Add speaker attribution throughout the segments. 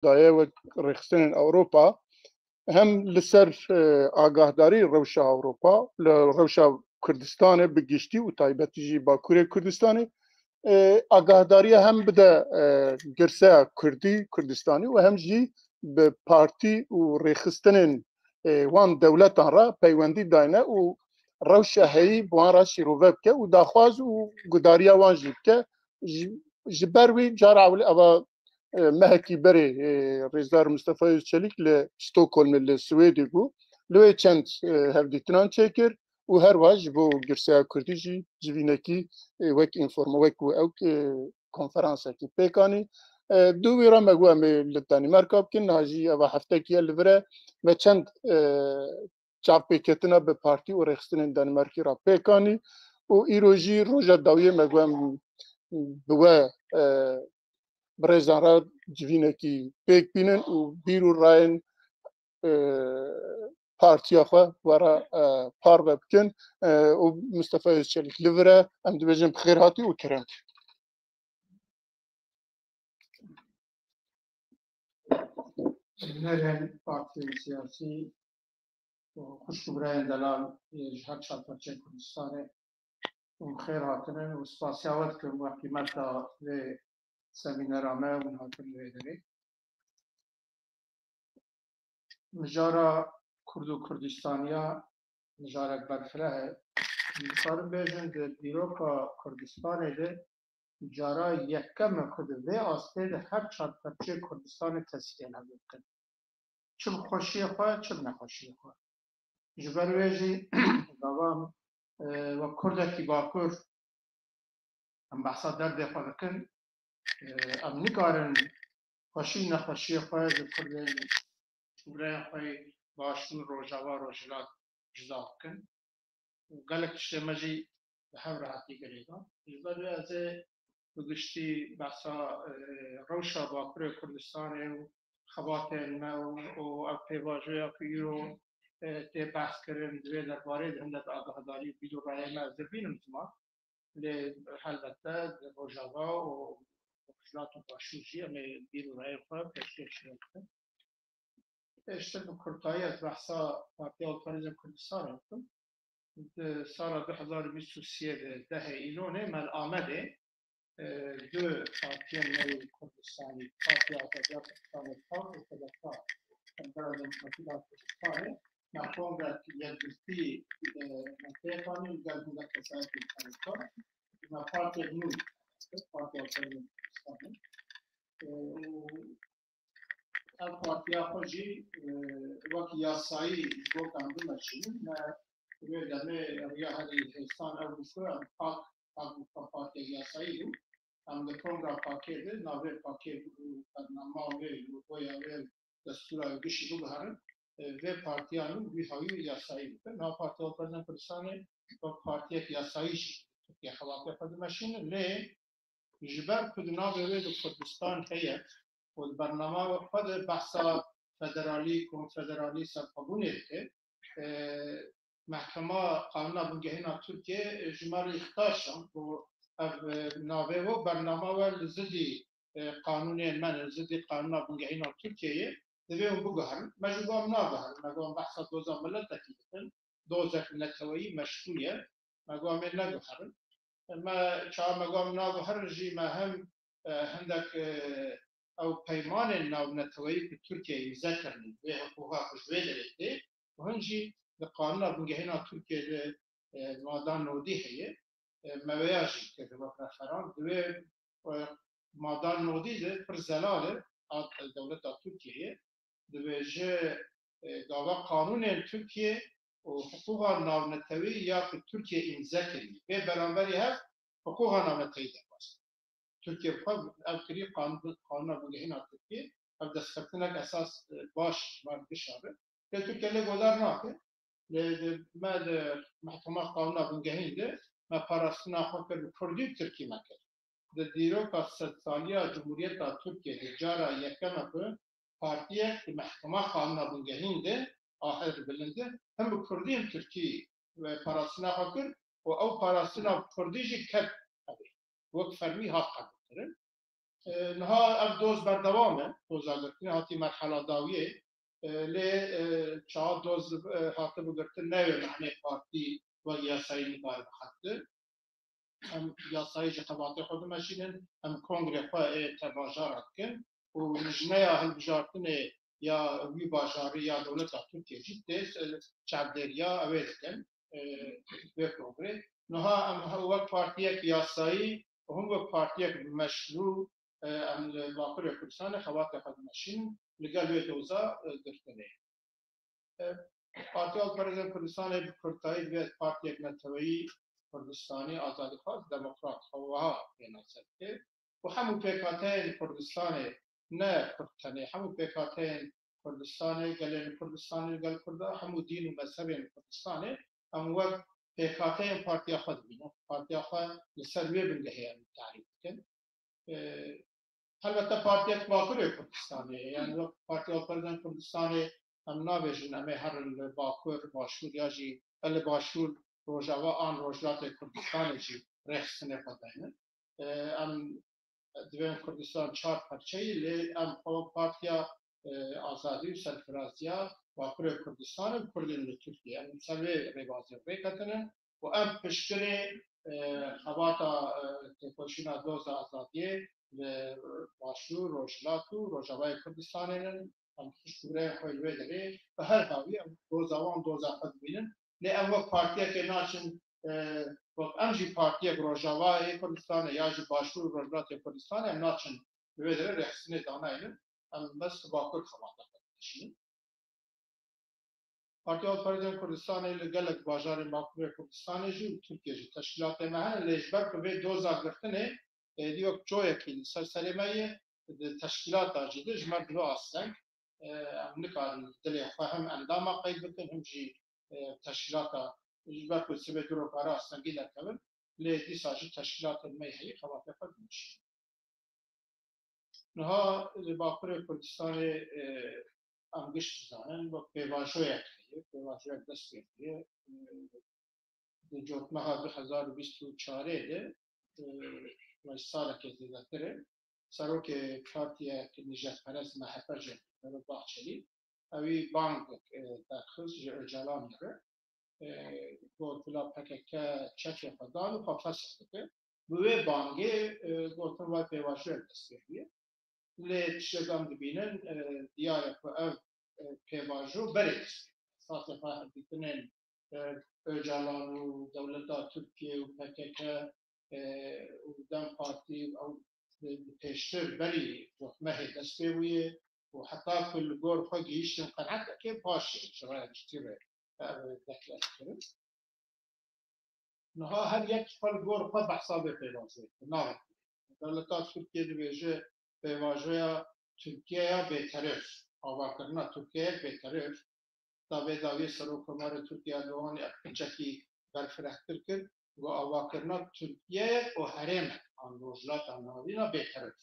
Speaker 1: دایه و رخصتن اوروپا هم لسر آگاهداری روشا اوروپا روشا کردستان بگشتی و تایبتی جی باکوری کردستانی آگاهداری هم بده گرسه کردستانی و هم جی به پارتی و رخصتن وان دولتان را پیوندی داینه و روشا هی بوان را شیروه بکه و داخواز و گداریا وان جی بکه جبروی جار اولی اوا مهکی بری رئیسدار مصطفی چلیک ل استکهلم ل سوئدی بو لوی چند هفدیتنان چکر و هر واج بو گرسیا کردی جی جوینکی وک انفورم وک او کنفرانس کی پیکانی دو ویرا مگو ام لدانمارک کن ناجی و هفته کی لبره و چند چاپ پیکتنا به پارتی و رخصتن دانمارکی را پیکانی و ایروجی روجا داوی مگو ام بو برزان را جوینکی پیک بینن و بیرو راین پارتیا خو ورا پار بکن و مصطفی چلیک لوره ام دوجم بخیر هاتی و کرم
Speaker 2: نرن پارتی سیاسی و خوش برای دلال جهت شرطه کردستانه و بخیر هاتنن و سپاسیاوت کن و قیمت به سمینرامه و هاتن ویدنی مجارا کرد و کردستانیا مجارا برفره می‌خوام بگم که دیروکا کردستان ده جارا یکم کد و آسته هر چند پرچه کردستان تسکین هم کن. چه خوشی خواه چه نخوشی خواه. جبر ویجی دوام و کرد کی باکر هم بحثا درد خود کن. ام نکارن خوشی نخوشی خواه جبر برای خواه باشون روزاوا روزلات جدا کن. گلک شماجی به هم راحتی کردیم. جبر از بگشتی بحثا روشا باکر کردستان و خواتین ما و پیواجویا کیرو ته بحث کردن دوی درباره هندت آگاهداری بیدو رای ما زبینم زمان ل البته روزاوا و خشلات و باشوشی امی بیدو رای خود پیشکش کردن. اشتباه کردایی از بحثا پارتی آلترناتیو کردستان هستم. سال 2023 ده ایلونه مال آمده دو پارتی نوی کردستانی پارتی آزادی کردستان پاک و کردستان برای دموکراسی کردستان مفهوم را یادگیری منطقه قانون گردوده کسایی کردستان و پارتی نوی پارتی آزادی کردستان و پارتی آخوجی وقتی یاسایی جو کندو نشیم و روی دمه یا هری هستان او بسیار پاک پارتی یاسایی بود هم دکتر پاکت ناوی پاکت برنامه و یا دستور گشی رو بهرن و پارتیانو بیهایی یاسایی بود نه پارتی آلترناتیو کردستان و پارتی یاساییش که خلاقه خود ماشین لی جبر کدنا به کردستان هیئت و برنامه خود بحثا فدرالی کنفدرالی سرپابونه که محکمه قانون بنگهینا ترکیه جمار اختارشان و ناوه و برنامه و لزدی قانون من لزدی قانون بنگهینا ترکیه دوی بگهرن مجبورم نگهرن مجبورم بحثا دوزا ملت تکیدن دوزا نتوایی مشروعیه مجبورم نگهرن ما چهار مقام ناو هر جی ما هم هندك او پیمان ناو نتوایی که ترکیه امضا کردن به حقوقا خوشوی دارده و هنجی به قانون بنگهینا ترکیه مادان نودی هیه مویاجی که به رفران دوی مادان نودی ده پر زلاله دولت ترکیه دوی جه داوا قانون ترکیه و حقوق ناونتوی یا که ترکیه امضا کردی به برانبری هست حقوق ناونتوی داشت ترکیه خود اوکری قانون بنگهینا ترکیه او دستخطنک اساس باش من بشاره که ترکیه لگودار ناکه ما محکمه قانون بنگهین ده ما پاراستنا خود کرد کردی ترکیه مکرد ده دیرو که 100 سالیا جمهوریت ترکیه جارا یکم که پارتیه که محکمه قانون بنگهین ده آخر بلنده هم به کردی ترکیه و پاراستنا خود کرد و او پاراستنا کردیجی کرد وقت فرمی ها قبول کرد نها ام دوز بردوامه دوز گرتن هاتی مرحله داویه لی چه دوز هاتی بگرتن نوی معنی پارتی و یاسایی نگار بخاطر ام یاسایی جتباتی خود ماشینن ام کنگره خواه تباجارت کن و نجنه هل بجارتنه یا وی باجاری یا دولت ترکیه جدی چابدریا اوید کن به کنگره نها ام وقت پارتیه یاسایی هم وقت پارتیه مشروع ام باکر کردستان خوات خود ماشین لگل به دوزا گرتنه پارتیال پرزن کردستان کرتایی به پارتیه نتویی کردستانی آزادی خواست دموکرات خواها بیناسد که و همون پیکاتین کردستان نه کردستانی همون پیکاتین کردستان گلین کردستانی گل کرده همون دین و مذهب کردستانی هم وقت پیکاتین پارتیا خود بینه پارتیا خود لسروی بنگهی تعریف کن البته پارتی باکر کردستانی یعنی پارتی پرزن کردستانی هم نابجن اما هر باکر باشور یا جی ال باشور روجاوا آن روجلات کردستانی جی رخصنه خداینه ام دویم کردستان چهار پرچه‌ای لی ام پارتیا آزادی و سرفرازیا باکر کردستان و کردین ترکیه ام سوی ریاضی ریکتنه و ام پشتری خواتا تکوشینا دوز آزادیه باشور روجلاتو روجاوای کردستانن هم خوشبره خویلوی داره و هر هاوی دوزاوان دوزا خود بینن لی ام وقت پارتیه که ناشن وقت امجی پارتیه روجاوای کردستان یا جی باشور روجلات کردستان هم ناشن بوی داره رخصنه دانایلن هم بس باکر خواتا خود بشین پارتیال پرزن کردستان لگلک باجار باکر کردستان جی ترکیه جی تشکیلات مهن لیجبر که به دوزا گرفتنه دیو جوی کی سرسریمه تشکیلات جدید جمع دو آسنگ نکار دلی فهم اندام قید بکن هم جی تشکیلات جبر کو سبب درو کارا آسنگی لکن لی دی ساجی تشکیلات میهی خواته خود میشه نها باکر کردستان امگشت زنن و پیواشوی دست بیه جوتمه ها 2024 ده و سال که دیده تره سروک پارتیا که نجات پرست محفظ رو باخشلی اوی بانک درخص جلال میره گفت بلا پکه چک خدان و خفاش کرده بوی بانگه گفتن وای پیواشوی دست بیه لی شدم دبینن دیاره که او پیواشو برید ساعت فاهم دیکنن جلال و دولت ترکیه و پکه و دم پارتی او پیشتر بری رحمه دست بیویه و حتی کل گور خود گیشتن قنعت که باشه شرای اشتیره دکلت کرد نها هر یک فل گور خود بحثاب پیوازه ناره دولت ترکیه دویجه پیوازه ترکیه بهتره آوا کرنا ترکیه بهتره تا به داوی سروک مار ترکیه دوان اپچکی برفرهتر کرد و آوا کرنا ترکیه و حرم آن روزلات آن نهادینا بهتره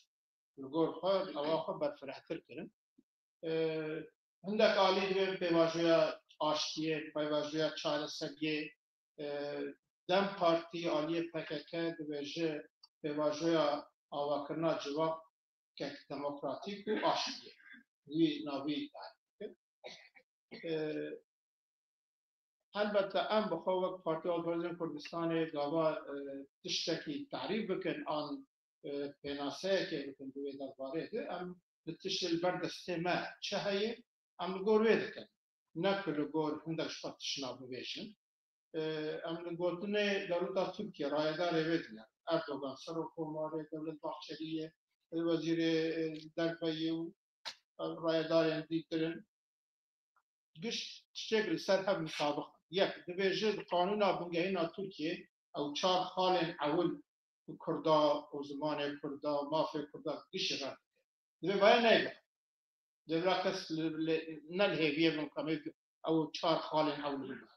Speaker 2: لگور خود آوا خود برفرهتر کرد هندک آلی دویم پیوازه آشتیه پیوازه چارسگی دم پارتی آلی پککه دویجه پیوازه آوا کرنا جواب که دموکراتیک و آشتیه وی ناوی تعریف البته ام بخواه پارتی آزادی کردستان داوا تشتکی تعریف بکن آن پیناسه که بکن دوی درباره ده ام تشتل بردسته ما چه هیه ام لگور ویده کن نکل لگور هندک شفت شناب بیشن ام لگورتنه دولت ترکیه رایدار ویدن اردوغان سروکوماره دولت باخشریه وزیر دربایی و رایدار دیگرن گشت شکل سر هم مسابقه یک دویجه قانون بنگهی ترکیه او چهار خالن اول کردا و زمان کردا مافی کردا گشت رد دوی باید نیبه دوی راکس نلهویه بنکامه او چهار خالن اول بنده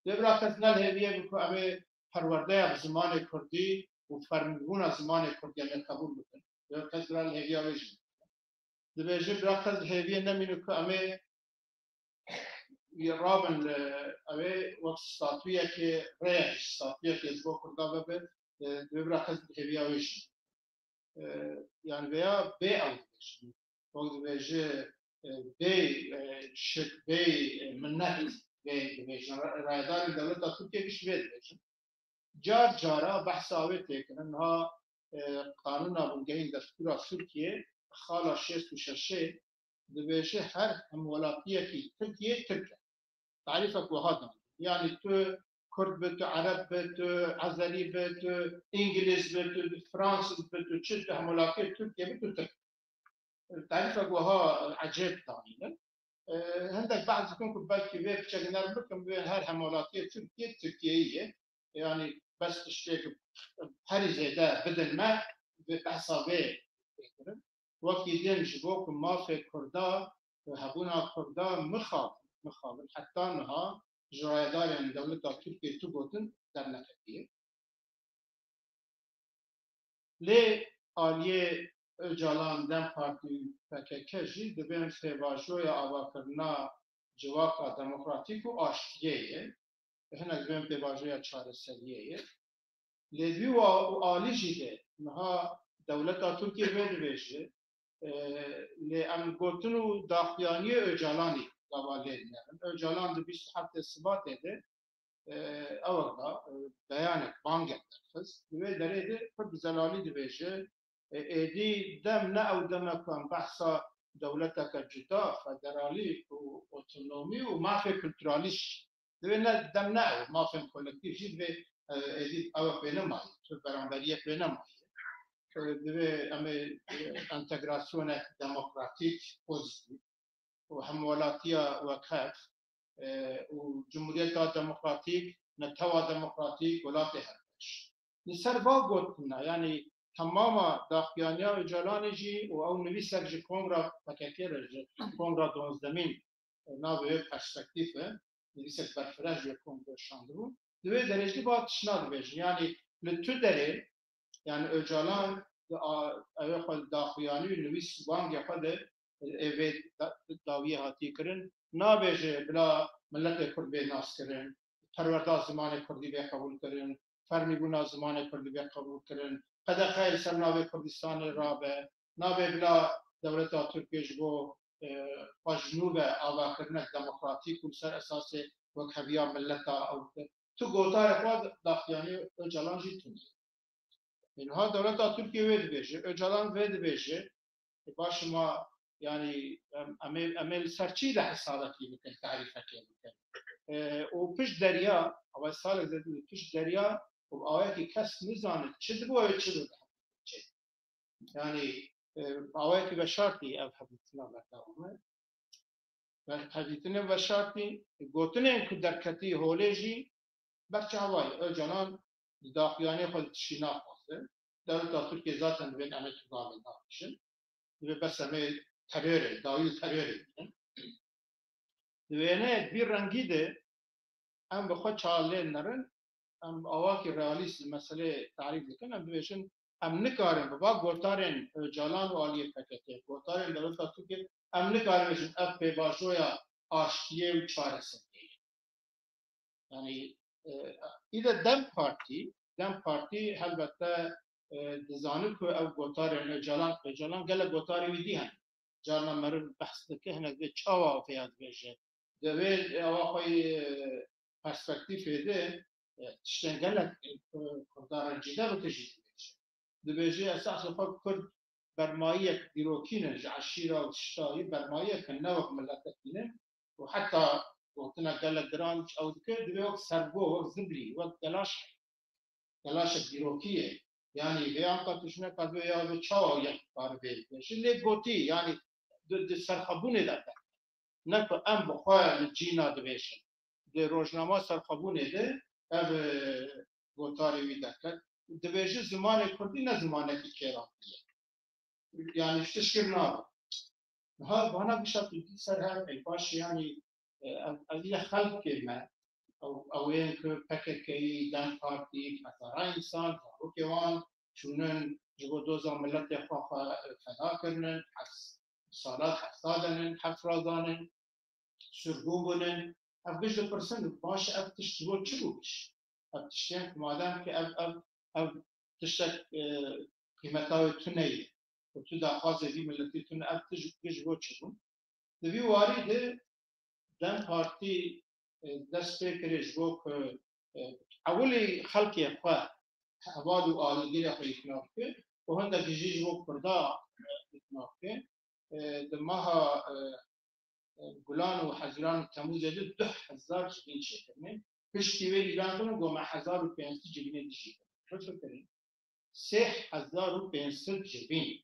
Speaker 2: دوی راکس نلهویه بنکامه پرورده زمان کردی و فرمون زمان کردی همه قبول بکن دوی راکس نلهویه ویجن دویجه راکس نلهویه نمینو که همه رابن اوه وقت ستاتویه که ریش ستاتویه که ازبو کرده ببین دوی برا خز هیویا ویشن يعني veya bey alışveriş. O veje bey şık bey minnet bey veje rayadar devlet Türkiye bir şey veje. Car cara bahsavet tekin enha kanuna bungeyin destura Türkiye خالا شست و ششه دبیشه هر همولاتی کی ترکیه ترکیه تعریفك وهذا يعني تو كرد بتو عرب بتو عزري بتو انجليز بتو فرنسي بتو تشد همولاتی تركيا بتو تركيا تعريفك وها عجيب طبعا عندك بعض يكون بالك بيه بشكل نربطهم بين هر همولاتی تركيا يعني بس تشترك هر زيادة بدل ما بحسابه وقتی دنج بو که مافی کردا و هبونا کردا مخابل حتی نها جرایداران دولت ترکیه تو گوتن در نکتیه لی آلیه جالان دم پارتی پککه جی دبین سواجوی آواکرنا جواکا دموکراتیک و آشتیه هنگ دبین سواجوی چهار سریه لی دیو آلی جیده نها دولت ترکیه بده بشه لأن قلتلو داخلانية أجالاني قبالين أجالان دو 27 سبات ده أولا بيانك بانجت ترخص دوه داره ده فرد زلالي دو بيشه ايدي دمنا أو دمكم بحثا دولتك جدا فدرالي و اوتونومي و مافي كولتراليش دوه دمنا أو مافي كولكتيف جيد به ايدي أو بينمائي برانبرية بينمائي دوی امی انتگراسیون دموکراتیک پوزیتیو و همولاتیا وکف و جمهوریت دموکراتیک نتوا دموکراتیک ولاته هرش نسر با گوتنا یعنی تمام داخلیانیا و جلانجی و او نویسر جی کنگرا پکتیر جی کنگرا دونزدمین ناوی پرسپکتیفه نویسر برفرش جی کنگرا شاندرون دوی درجی با تشناد بیجن یعنی لتو داره يعني أجالان أيقل داخلياني نويس وان يقدر إيفيد داوية هاتي كرن نابج بلا ملت كردي ناس كرن پروردا زمان كردي به قبول كرن فرمي بنا زمان كردي به قبول كرن قد خير سرناوي كردستان رابع نابج بلا دولة تركيا جو وجنوب آوا كرن ديمقراطيك وسر أساس وكهبيا ملتا أو تو قوتا يقوى داخلياني أجالان جيتوني اینها دولت ترکیه وید بشه اجالان وید بشه باش ما يعني عمل سرچی ده حساباتی بکن تعریفه که و پیش دریا اول سال زد پیش دریا و آواتی کس نزانه چه دبوه چه دو يعني آواتی به شرطی او حدیثنا برداومه و حدیثنا به شرطی گوتنه که درکتی هولیجی برچه هوای اجالان داخلیانی خود شناخت دولت Türkiye zaten ben Amerika bağlı yapmışım. Ve besame terör, dahil terör. Ve ne bir rengi de hem bu kadar çağlayanların hem avaki realist mesele tarif eden hem beşin hem ne karın bu bak gotarın Calan ve Aliye paketi. Gotarın devlet Türkiye hem ne karın beşin FP başoya aşkiye ve çaresi. Yani İde Dem Parti elbette دزانه که او گوتاری جلان گله گوتاری ویدی هم جانا مرد بحث دکه هنگ به چاوا فیاد بیشه دوی آقای پرسپکتیف ده تشتن گله کردار جدا رو تجید بیشه دویجه اساس خود کرد برمایه دیروکینه عشیره و تشتایی برمایه که نوک ملتکینه و حتی وقتنا گله گرانج او دکه دوی وقت سرگو وقت زبری وقت گلاش دیروکیه يعني بيان قطشنا قد يا بتشاو يعني قاربي شلي قوتي يعني د سرخبونه ده نكو ام بخار الجينا دبيشن دي روجنامه سرخبونه ده اب قوتاري ويدا دبيجي زمان كردي نه زمان كيرا يعني تشكرنا هذا وانا بشكل سر هذا باش يعني اللي خلق كلمه او این که پککی دم پارتی مثلا انسان روکوان چونن جو دوزا ملت خواه فدا کردن سالات حفظادن حفرادانن سرگوبونن اف بجد پرسن باش اف تشتگو چی بوش اف تشتین مادم که اف تشتک قیمتای تو نیه و تو دخواست دی ملتی تو نه اب تجش بو چون دوی واری ده دم پارتی دست فکرش بو که اولی خلقی خواه عواد و آلگیر خواه اکناف که و هنده کجیش بو کردا اکناف که دماها گلان و حزیران و تموز ده 2000 جبین شکرنه پشتی وی ایران کنه گومه 1500 جبین دیشی کنه شو کنه 3500 جبین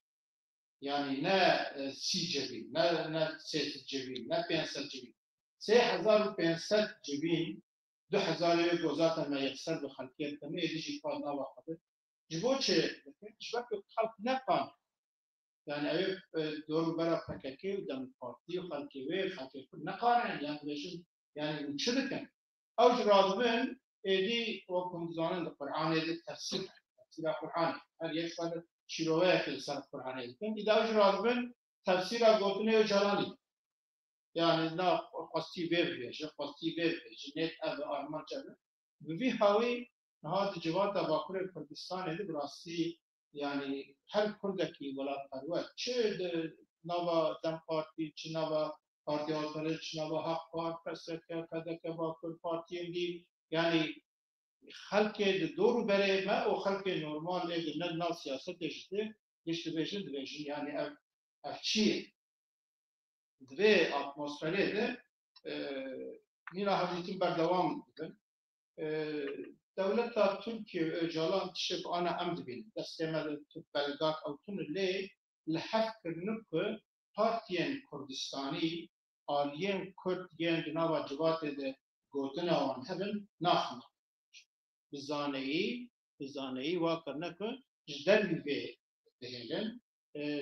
Speaker 2: یعنی نه 30 جبین نه 300 جبین نه 500 جبین 3500 جبین 2000 گوزات ما یکسر به خلقیت کنه دیشی کار نواخته جبو چه جبو که خلق نفهم يعني أيوة دور برا فكاكي ودم بارتي وخلكي وير خلكي كل نقارن يعني بيجن يعني مشركن أو جرادبن إدي وكم زانن القرآن إدي تفسير القرآن هل يشفى شروعه في السنة القرآن إدي إذا جرادبن تفسير قوتني وجلاني يعني نا قصتي وير بيجن قصتي وير بيجن نت أب أرمان جل بفي هاوي هذا جوات باكور كردستان إدي براسي يعني هر كردكي ولا قروات چه نوا دم پارتی چه نوا پارتی آتره چه نوا حق پارت پسکه کدک با کل پارتی دی يعني خلق دور بره ما او خلق نورمال اگه نه سیاست اجده گشت بيجن يعني افچی دوی اتمسفره ده نینا حدیتیم بردوام بکن دولت ترکیه اجالان تشب انا عمد بين دستمال بلدات او تون اللي لحف كرنك بارتيان كردستاني آليين كرديان جناب جوات ده گوتنا وان هبن ناخنا بزانهی واکرنك جدل به بهندن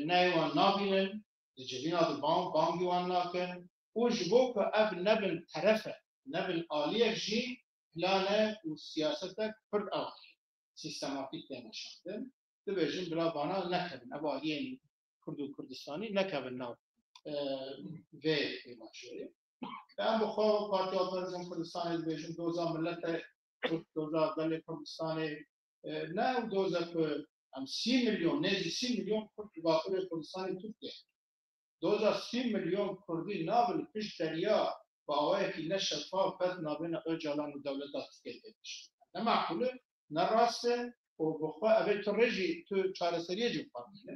Speaker 2: نايوان نابينن جبينا دبان بانگي وان ناكن وجبوك اب نبن طرفه نبن آليك جي پلانه و سیاستک فرد آخر سیستماتیک نشاندن دبیجن بلا بانا نکبن ابا یعنی کرد و کردستانی نکبن ناو و ماشوری ben bu xo parti operazyon Kurdistani dibêjin doza millet doza dalê Kurdistanê ne doza ku em 30 milyon nêzî 30 milyon Kurd li Bakurê Kurdistanê Tirkiye doza 30 milyon Kurdî nabil piş derya باوایکی نشفاف بد نابین اجالان و دولت تسکیده بشه نه معقوله نه راسته و بخواه اوه تو رژی تو چارەسەریە جب فرمینه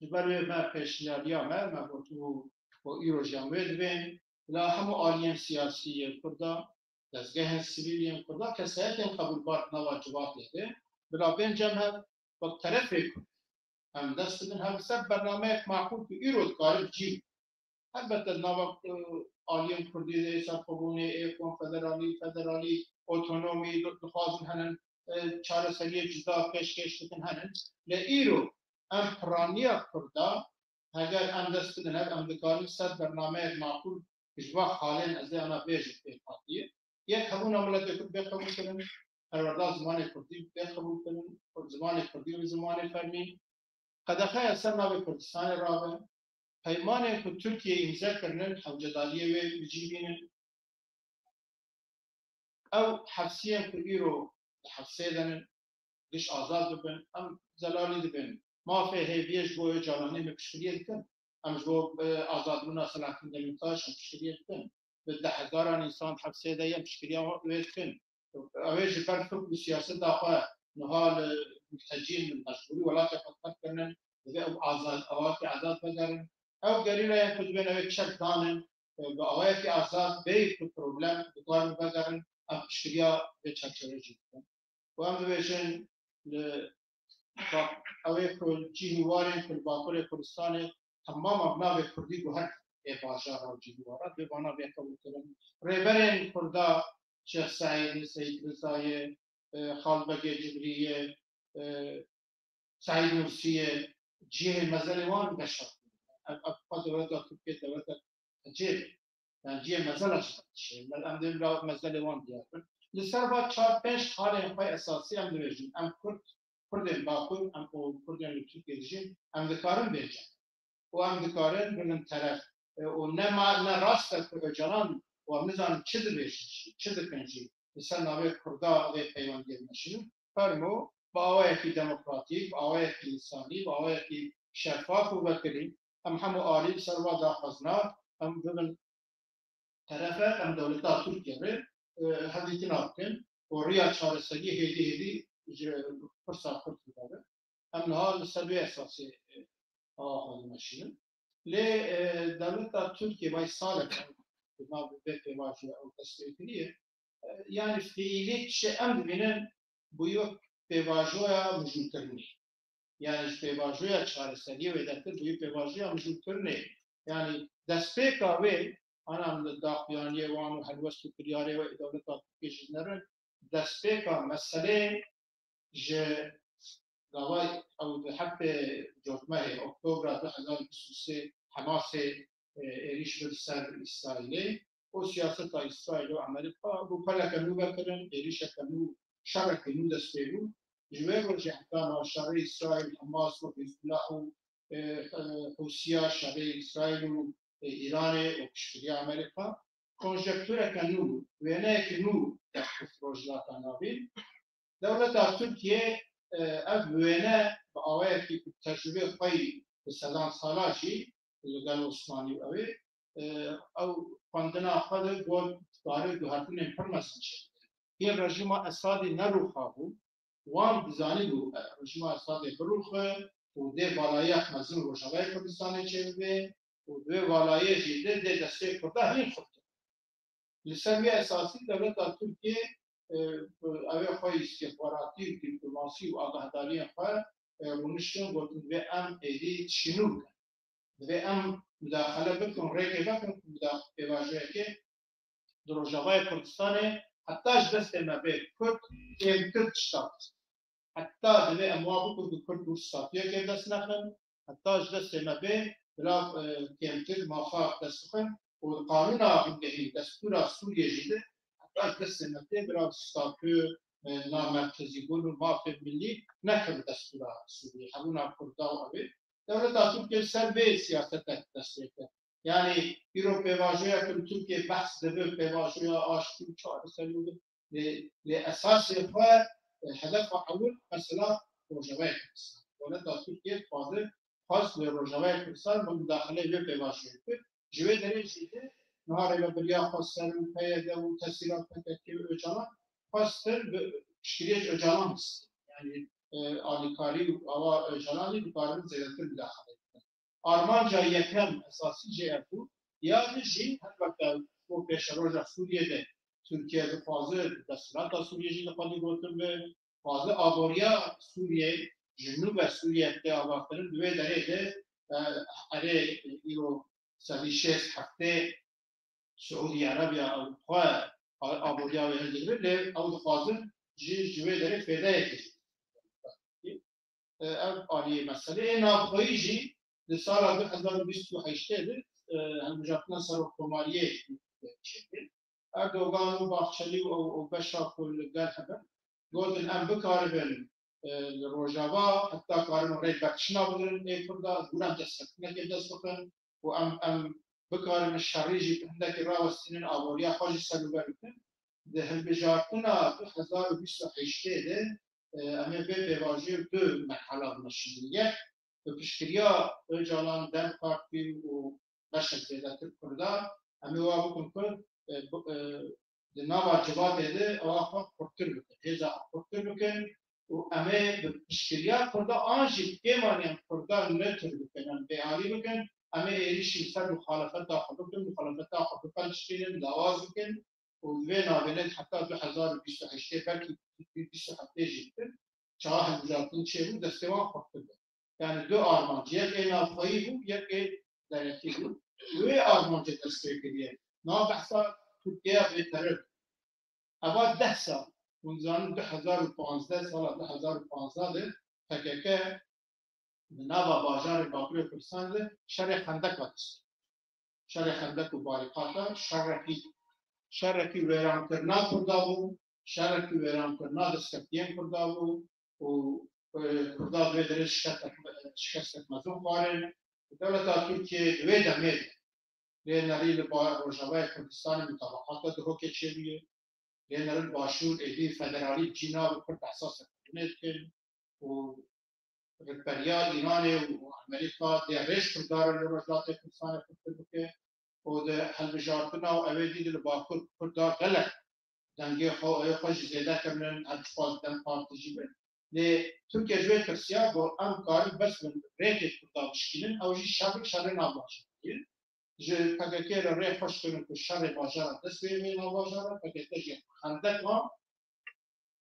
Speaker 2: جبروی ما پیشنیاریا ما تو و ایروژیان وید بین لا همو آلین سیاسی کردا دزگاه سیویلین کردا کسایت قبول بارد نواجبات لیده بلا بین جمع با طرف کرد هم دست بدن هم سب برنامه معقول تو ایرود قارب جیب البته نواب آلیم کردی سرخوبونه فدرالی اتونومی دخوازن هنن چارەسەری جدا پێشکەش دکن هەنن لە ئیرۆ ئەم پڕانیە کوردا هەگەر ئەم دەست بدن هەر ئەم دەکارن سەر بەرنامەیەک معقول پێشوا خاڵێن ئەزێ ئەنا بێژت پێ هاتیە یەک هەبوو نەمەلەت یەکرد بێ قبولکردن هەروەدا زمانی کوردی بێ قبولکردن زمانی کوردی و زمانی فەرمی قەدەخەیە سەر ناوی کوردستانی ڕابێ پیمانه که ترکیه امضا کردن حوجدالیه و بجیبینن او حفظیه که ایرو حفظه دنن گش آزاد ببن هم زلالی دبن ما فی هیویش بوی جالانه مپشکریه دکن هم جو آزاد بنا سلاحکن دلیمتاش هم پشکریه دکن به 10,000 انسان حفظه دیم پشکریه دکن اوه جبر فکر سیاست داخل نهال ملتجین مشغولی ولاتی خطبت کنن و آزاد بدارن او گریلا یک کجبین اوی چک دانن با اوی که آزاد بیت که پروبلم بکار بگرن ام پشکریا به چک چرجی کن و هم دویشن اوی که جیهوارین که باکور کردستان تمام ابناو کردی گوهر ای باشا و جیهوارات به بانا بیتاو کرن ریبرین کردا شیخ سعید رضای خالبگی جبریه سعید نورسیه جیه مزلوان بشر أبقى دولة تركيا دولة جيل يعني جيل مزالة شيء بل أم دين لا مزالة وان ديارن لسربا چار پنج حالة خواهي أساسي أم دويجين أم كردين باكون أم كردين لتركيا ديجين أم دكارن بيجين و أم دكارن بلن طرف و نه راست كردجانان و أم نزان چه دويجين چه دكنجي لسر ناوه كردا و پیوان دير نشين فرمو باوایەکی دموکراتیک باوایەکی ئینسانی باوایەکی شەفاف و بەکری ئەم هەموو ئالی سەروا داخوازنا ئەم ببن طرفە ئەم دەوڵەتا تورکیە بێ هەڵیتی ناکەن و ڕیا چارەسەری هێدی پرسا کورد بێ ئەم نها لەسەر بێ ئەساسی مەشین لێ دەوڵەتا تورکیە بای ساڵێک ما بێ پێواژە ئەو دەستپێکریە yani fiili şey em dibînin bu yok pêvajoya mijûlkirinê yani ji pêvajoya çareseriyê wê dertir bu yê pêvajoya mijûlkirinê yani destpêka wê anam li daxuyaniyê wan û helwest û kiryarê wê dewleta Tirkiye ji nerin destpêka meselê ji gavay ew di heftê cotmerê oktobra 2023 Hemasê êriş bir ser İsraîlê o siyaseta İsrail û Amerîka bû peleke nû vekirin, êrişeke nû şereke nû dest pê bû ji wê rojê heta navşarê İsrail, Hamas û Hizbullah û Hûsiya şerê İsrail û İranê û piştgiriya Amerîka konjektûreke nû wêneyekî nû dexist rojilata navî dewleta Tirkiye ev wêne bi awayekî tecrübê xwe bi sedan sala jî li gel Osmanî û ew ê ew xwendina xwe de got barê guhertinên pir mezin çêkir. Hê rejima Esadê nerûxa bû, wan dizanîbû rejima Esadê birûxe û dê valayek mezin Rojavayê Kurdistanê çêbibe û divê valayê jî dê destê Kurda hîn xurtin. Li ser vê esasî dewleta Tirkiye ew ê xwe istihbaratî û dîplomasî û agahdariya xwe rûniştin gotin divê em êdî şînû bikin. Divê em müdaxele bikin rêkê vekin ku pêvajeyekê di Rojavayê Kurdistanê heta ji destê me bê Kurd kêmtir tişta heta divê em wa bikin ku Kurd û statûyekê dest nexin heta ji destê me bê bila kêmtir maxa dest bixin û qanûna bingehîn destûra Sûriyê jî de heta ji destê me bê bila statû namerkezîbûn û mafê millî nekin destûra Sûriyê hebûna Kurda û ew ê dewleta Tirkiye ser vê siyasetek dest pê kir. Yani îro pêvajoya Tirkiye behs dibe pêvajoya aştî û çareserî lê esasê xwe hedefa ewil mesela Rojavayê Kurdistan. Dewleta Tirkiye xwast li Rojavayê Kurdistan bi müdaxelê vê pêvajoyê kir. Ji wê derê jî de niha rêveberiya xwe ser û PYD û tesîrat PKK û Öcalan xwastir bi piştgiriyê ji Öcalan bistî. Yani alîkarî û ava Öcalanî dikarin zêdetir müdaxele bikin. Armanca yekem esasî jê ev bû ya jî helbette o pêşeroja Sûriyeyê Türkiye dixwaze desthilata Sûriye jî dixwaze gotin bi xwaze aboriya Sûriye ji nû ve Sûriye tê avakirin di wê derê de erê îro sedî şêst heftê Suudî Arabiya ew xwe aboriya wê hildigrin lê ew dixwazin ji wê derê fêdeyekê ev aliyê meselê navxweyî jî li sala 2028 de hilbijartina serokkomariyê çêkir. Erdogan û Bahçeli û beşa ku li gel hebe gotin em bikaribin li Rojava heta karin rê berçîna bigirin ê Kurda gûran destpêkirnekê dest bixin û em bikarin şerî jî hindekî rawestînin aboriya xwe jî serûber bikin. Di hilbijartina 2028 de em ê vê pêvajiyê du merhela binişînin. Yek bi piştgiriya Öcalan, Dem Partî û beşek zêdetir Kurda em ê wa bikin ku di nava civadê de ewa xwe xurttir bikin. Hêza xurttir bikin û em ê bi piştgiriya Kurda an jî kêmaniyên Kurda netir bikin, em bêalî bikin, em ê êrişî ser muxalefeta xwe bikin, muxalefeta xwe bipeliştînin, dawaz bikin û vê navêne heta 2028 belkî 27 jî bikin. Çawa hilbijartin çêbû destê wan xurttir bikin. Yani du armanc yek ê navxweyî bû yek ê derekî bû. Wê armancê dest pê kiriye. Nav behsa Tirkiye vê terör. Eva 10 sal hûn zanin 2015 sala 2015 de PKK di nava bajarê Bakurê Kurdistan de şerê xendek dist. Şerê xendek û barîqata şerekî wêrankirina Kurda bû, şerekî wêrankirina destkeftiyên Kurda bû û Kurda divê derê şikestek mezin xwarin. Dewleta Tirkiye di wê demê de lê nerî li Rojavayê Kurdistanê mutabaqata dihokê çêbûye, lê nerin başûr êdî federalî cîna bi pir ehsasek dikin, و رهبریا ایران و امریکا دیارش کردار لورجات کردستان کرد که و ده هالبجارتنا و اویدی دل باکر کردار غلط دنگی خوش زیاده کردن اتفاق دن پارتیجی بر ل ترکیه جوی ترسیا با ام کاری بس من ریت کردار مشکلن او جی شر نباشه ج پاکتی را ری خوش کنن که شر باجار دست بیمی نباشه پاکتی جی خندق ما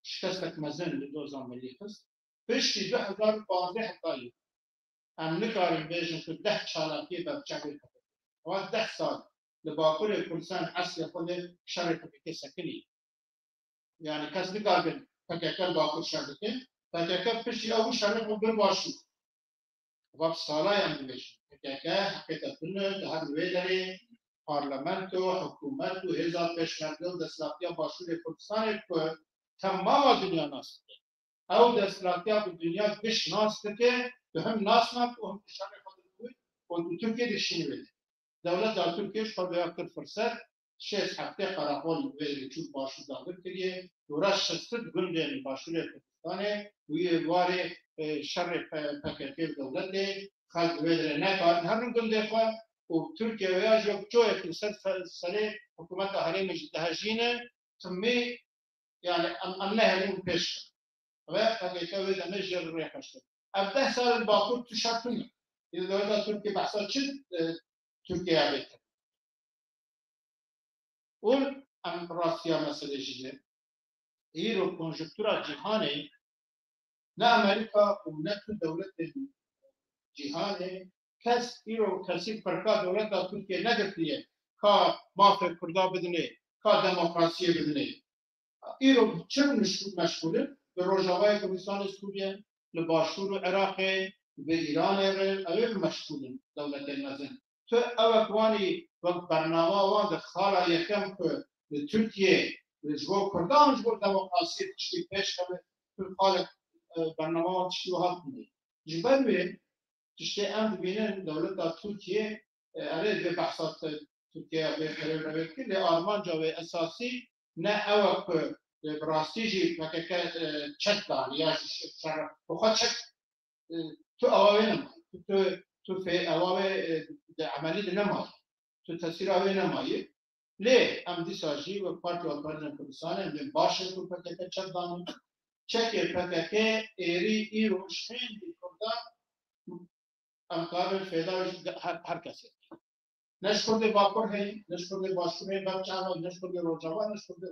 Speaker 2: شکستک مزن لدوزان ملی خست پشتی 2012 حتایی ام نکاریم بیشن که 10 چالاکی در چاکل و 10 سال لباکر کردستان اصل خود شر پاکتی سکنی yani kast nikarbin PKK bakur şerdike PKK pişi avu şerif o bir başı vab sala yani beş PKK hakikaten de her veleri parlamento hükümet ve hizab peşmerge deslatya başvuru Kürdistan'ı ko tamam dünya nas ev deslatya bu dünya beş nas ki hem nasmak o şerif o Türkiye'de şini verir devlet da Türkiye şu kadar yaptır fırsat شش هفته قراقل ولی چوب باشو داخل کریه دورش شست گندی باشو کردستانه وی واره شر پاکتی دولت خالد ویدر نکرد همین گندی خواهد و ترکیه ویاج یک جوی کلسر سری حکومت حریم جدهجینه تمی یعنی امنه هریم پیش و پاکتی ویدر نجر ریخشت ابده سال باکور تو شرطونه این دولت ترکیه بحثا چی ترکیه بیتر اون ام راسیا مسئله جیه ایرو کنجکتورا جهانی نه امریکا و نه تو دولت جهانی کس ایرو کسی پرکا دولت دا ترکیه نگرتیه که مافه کردا بدنه که دموکراسی بدنه ایرو چه مشغوله به روجاوای کردستان سوریه لباشور عراق به ایران اوه مشغوله دولت نزن تو اوکوانی وقت برنامه وان در خاله یکم که ترکیه جواب کردان جواب دموکراسی تشکیل پیش کنه تو خاله برنامه وان تشکیل حال کنه جبرمه تشکیل ام بینن دولت ترکیه علیه به بحثات ترکیه به خیلی روید که آرمان جواب اساسی نه اوک براستیجی مکه چک دان یا شرف بخواد چک تو اوه نمایی تو في أواوي عملية نماي تو تسير أواوي نماي ليه أم دي ساجي وبارتي وبارتي كردستان من باشر تو PKK چدانو چكي PKK إيري إيرو شين دي كردان أمكار الفيدا هر كسي نشكر دي باكور هي نشكر دي باشر هي بابچانا نشكر دي روجاوا نشكر دي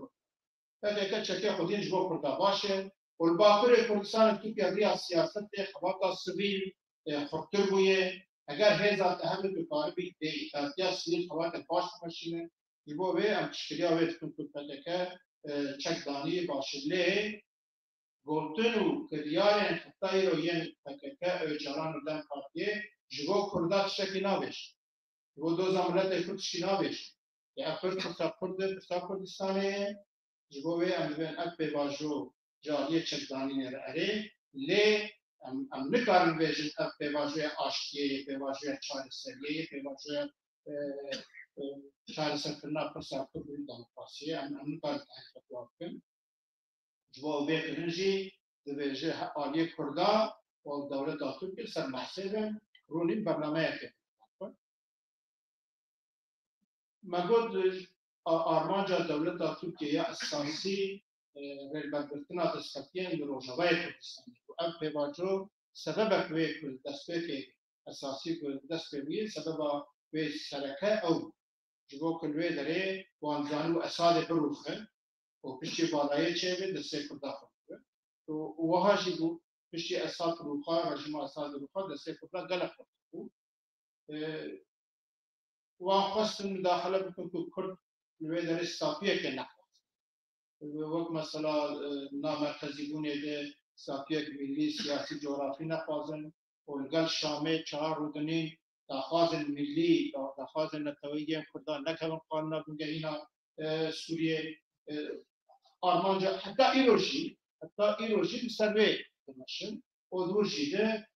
Speaker 2: PKK چكي خودين جبو كردا باشه والباكور كردستان تو كريا سياست خواتا سبيل خطر بوده اگر هزار تهم به کاری به اتحادیه سیل خواهد باش ماشینه یبو به ام تشکیلی آوید کن که چک دانی باشله گوتنو کریارن خطایی رو ین که جران دن پارتیه جبو کردات شکی نبیش جبو دو زمانت کرد شکی نبیش یا کرد پسا کردستانه جبو به ام بین اپ باجو جاریه چک دانی نره لی ام نکاریم بیشتر اب پیوازوی آشتیه، پیوازوی چارسریه، پیوازوی چارسرنا پسافر بودن دموکراسیه ام نکاریم تحقیق کنیم. جواب بیکنجی دویجه عالیه کردا و دولت ترکیه سر محسوبه رونیم برنامه کنیم. مگود آرمانجا دولت ترکیه اساسی رلبرتنا دستکیان لروجاوای کردستان و اب پیواجو سبب کوی کل دستپی اساسی کل دستپی سبب کوی شرکه او جبو کلوی داره وانزانو اساد بروخه و پشتی بالایی چه به دسته کرده خورده و وهاجی بو پشتی اساد روخا رژیم اساد روخا دسته کرده غلط خورده و خواست مداخله بکن که کرد کلوی داره صافیه که نخورده وقت مثلا نامرکزی بونه ده ساکیک ملی سیاسی جغرافی نخوازن ولگل شامه 4 رودنی داخوازن ملی داخوازن نتویی کردان نکبن قانون بنگه اینا سوریه آرمانجا حتی ایروژی بسروی دمشن و دوژی ده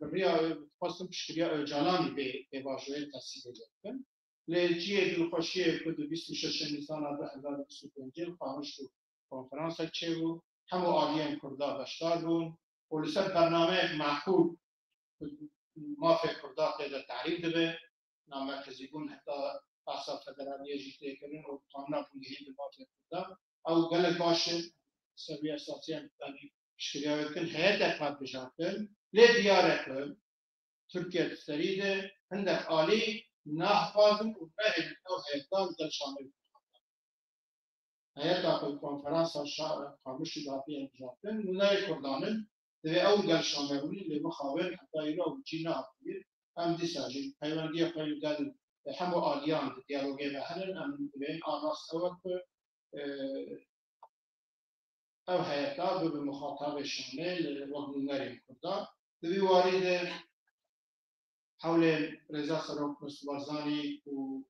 Speaker 2: بریا خواستم پشکریا جانانی به واجوه تصیبه جدن لجیه دلخوشیه که 26 نیسان 2025 خواهش تو کنفرانس چه بود همه آلیان کرده بشتار بون ولسر برنامه معقول ما في كردات إذا تعريف به نام مركزي يكون حتى أساس فدرالية جدية كرين أو قانون بنجهين ما في كردات أو قال باشه سبي أساسيا يعني شريعة كن هيئة أفراد بجاتن لديارة تركيا السريدة عندك آلي نحفظن وباهل أو هيئة دل شامل هيئة في الكونفرنس الشعب خامش دافئة بجاتن ولاي كردانن ده أول دل شاملوني اللي مخاول حتى يلو جينا أكبر أم دي ساجي حيوان دي أقول قال حمو آليان ديالوجي بهنن أم بين آناس أوك أو هيئة بالمخاطبة الشامل وقت نري كردا ده وارد حول رضا سروک مستوازانی و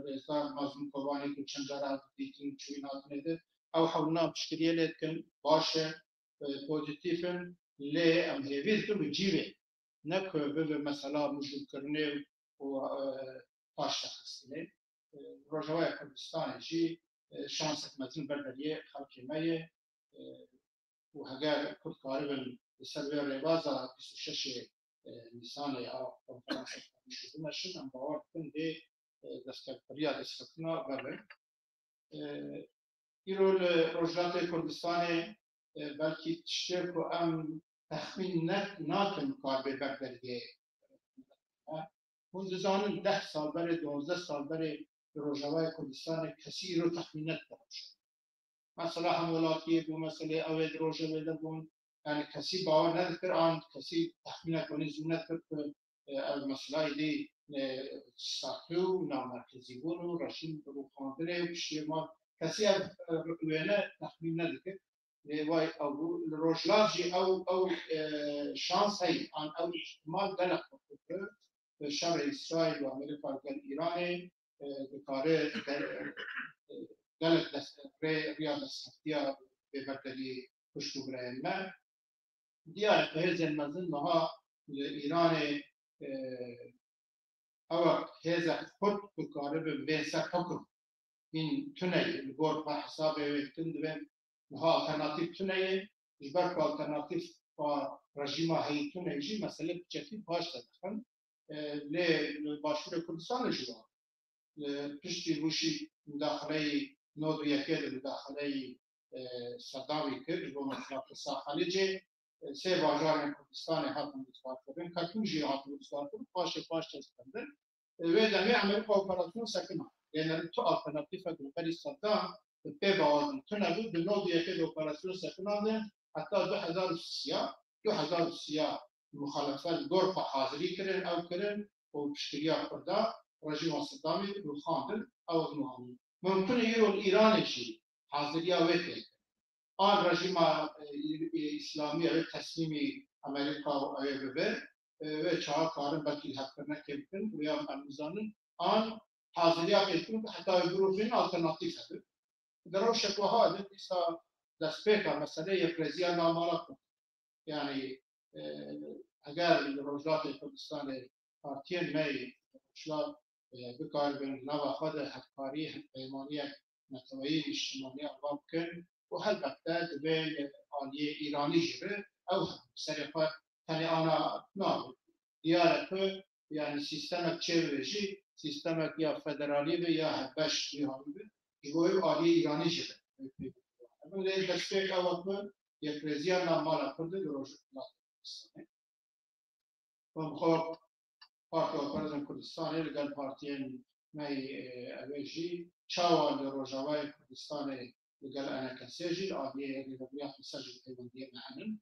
Speaker 2: رضا مازن کوانی که چند جرات دیتیم چوینات نده او حولنا بشکریه لکن باشه پوزیتیفن لی ام هیویز تو بجیبه نکه به مثلا مجبور کرنه و پاش تخصیله روجوای کردستان جی شانس مزن بردریه خلقی مایه و هگر کرد کاربن سرور روازا 26 نيسان أو كونفرنس مش ماشين أم باور كندي دستكريا دستكنا قبل يرول روجات كردستان بلكي تشترك أم تخمين ناكن كارب بردريه منذ زمان 10 سال بري 12 سال بري روجاوای كردستان كثير تخمينات ترش مثلا هم ولاتي بمثلا أود روجا بدبون يعني كسي باور نذكر عن كسي تحميل كوني زمنة المسألة اللي ساكو نام مركزي بونو رشين بروخاندري وشيما كسي وينا تحميل نذكر لواي أو الروجلاجي أو شانس هي عن أو احتمال دلق شر إسرائيل وأمريكا والإيران بكاره دلق دست رياض السفتية ببردلي كشتو براين ما دیار هز المزن مها ایران او هز خود بکارب به سکوک این تنهی الگور با حساب وقتند و مها آلترناتیف تنهی جبر با آلترناتیف با رژیم هایی تنهی مسئله بچکی باش دادن ل باشور کردستان جوان پشتی روشی مداخله نود یکی مداخله صداوی کرد با مطلب ساحلی جه سه باجار کردستان هاتون استفاده کردن کاتوجی هاتون استفاده کردن پاش استفاده و دمی امریکا اپراسیون سکنه یعنی تو آلترناتیف گروپی صدام به باز تو نبود به نود یک اپراسیون سکنه حتی 2003 مخالفت گرفت حاضری کردن او کردن و بشکریا کرده رژیم صدامی رو خواندن او نهانی ممکنه یورو ایرانی شی حاضری اوه آن رژیم اسلامی و تصمیم امریکا و ایوبر و چهار کارن بلکه حق نکردن و یا امروزان آن حاضریت کردن حتی گروهین آلترناتیف هست. در اون شکوها دیسا دست پیکر مسئله یک رزیا نامالا کن. یعنی اگر روجات کردستان پارتین می شلا بکار بین نوا خود حقاری پیمانی نتوایی اجتماعی عوام کن و هل بقدر بين آلية إيراني جبه أو سرقة تاني أنا نعم ديارة يعني سيستمك تشيرجي سيستمك يا فدرالي يا هبش يهاني جوه آلية إيراني جبه أما لين دستيك أوقات يكرزيان نامالا كرد لروج كردستان ومخور بارتي أوكرازن كردستان لقال بارتيين ماي أبيجي شاوال لروجاوي كردستان قال أنا كسجل أبي الرياض مسجل أيضا معنا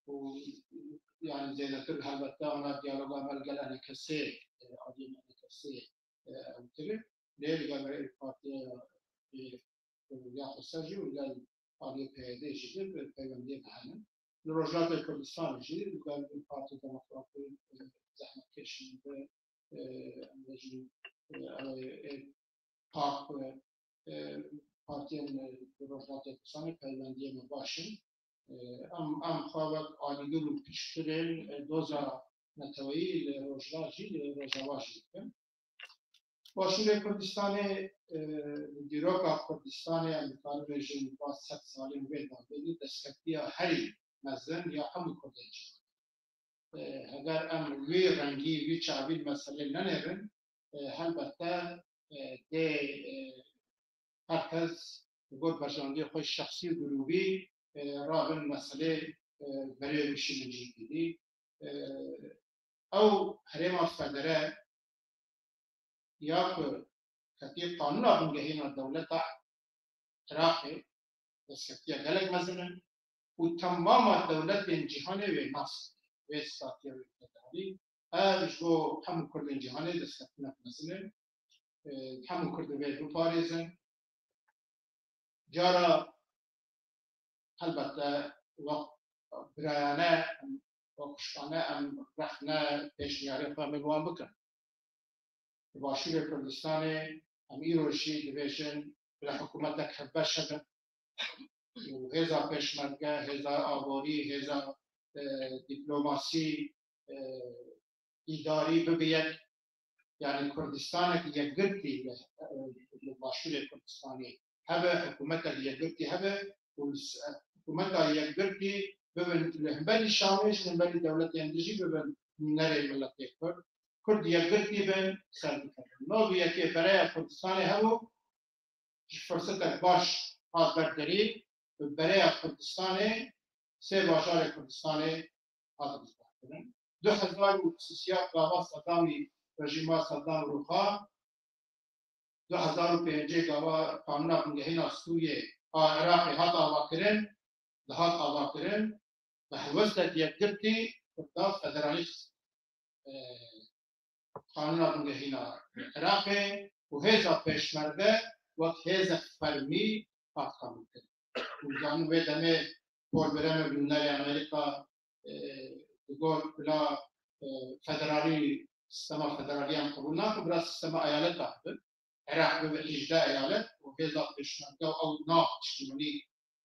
Speaker 2: ويعني زي ما كل هالبتاعنا ديالوجا مال قال أنا كسي أبي أنا كسي أمثله ليه قال البارتي الرياض مسجل وقال أبي بهذا جديد أيضا معنا لرجلات الكردستان جديد وقال البارتي الديمقراطي زحمة كشن نجي طاق پارتیان روزنامه کسانی پیوندی مباشر ام خوابت آلیگلو پیشترین دوزا نتوایی لروجلاجی لروجواجی کن باشور کردستان دیروکا کردستان امکان رژیم با 100 سالی ویدان بدی دستکتی هری مزن یا هم کردن اگر ام وی رنگی وی چاویل مسئله ننرن البته ده هرکس گفت باشندی خود شخصی و گروهی رابن مسئله برای بشین جدیدی او هریم فدره یا که کتی قانون آبنگه هینا دولت عراقی دستکتیه گلک مزنن و تمام دولت جهانه و ناس و ساتیه و تداری جو همون کردن جهانه دستکتیه مزنن همون کرده و دو پاریزن جارا البته وقت برایانه و کشتانه ام رخنه پیشنیاری فهمی بوان بکن باشور کردستان ام ایروشی دویشن بلا حکومت کبه شده و هزا پیشمرگه هزا آواری هزا دیپلوماسی اداری ببید یعنی کردستان که یک گرتی باشور کردستانی هبه حکومت یک گرتی هبه حکومت یک گرتی ببین لهبلی شامش لهبلی دولت اندیشی ببین نره ملت کرد یک گرتی بین سر بکنن نو بیه که برای کردستان همو فرصت باش هات برداری برای کردستان سه باشار کردستان هات بردارن 2033 گاوا صدامی رژیم صدام روخا 2005 گاوا قانون بنگهین استوی عراق هات آواکرن لهات آواکرن و حوزت یک گرتی کرداف فدرالی قانون بنگهین عراق و هزا پیشمرده و هزا فرمی هات قانون کرد و جانو به دمه بول برم بلونای امریکا گول بلا فدرالی سیستم فدرالی هم قبول نکرد برای سیستم ایالت داشت عراق به 18 ایالت و هزا پیشمرده او ناف اجتماعی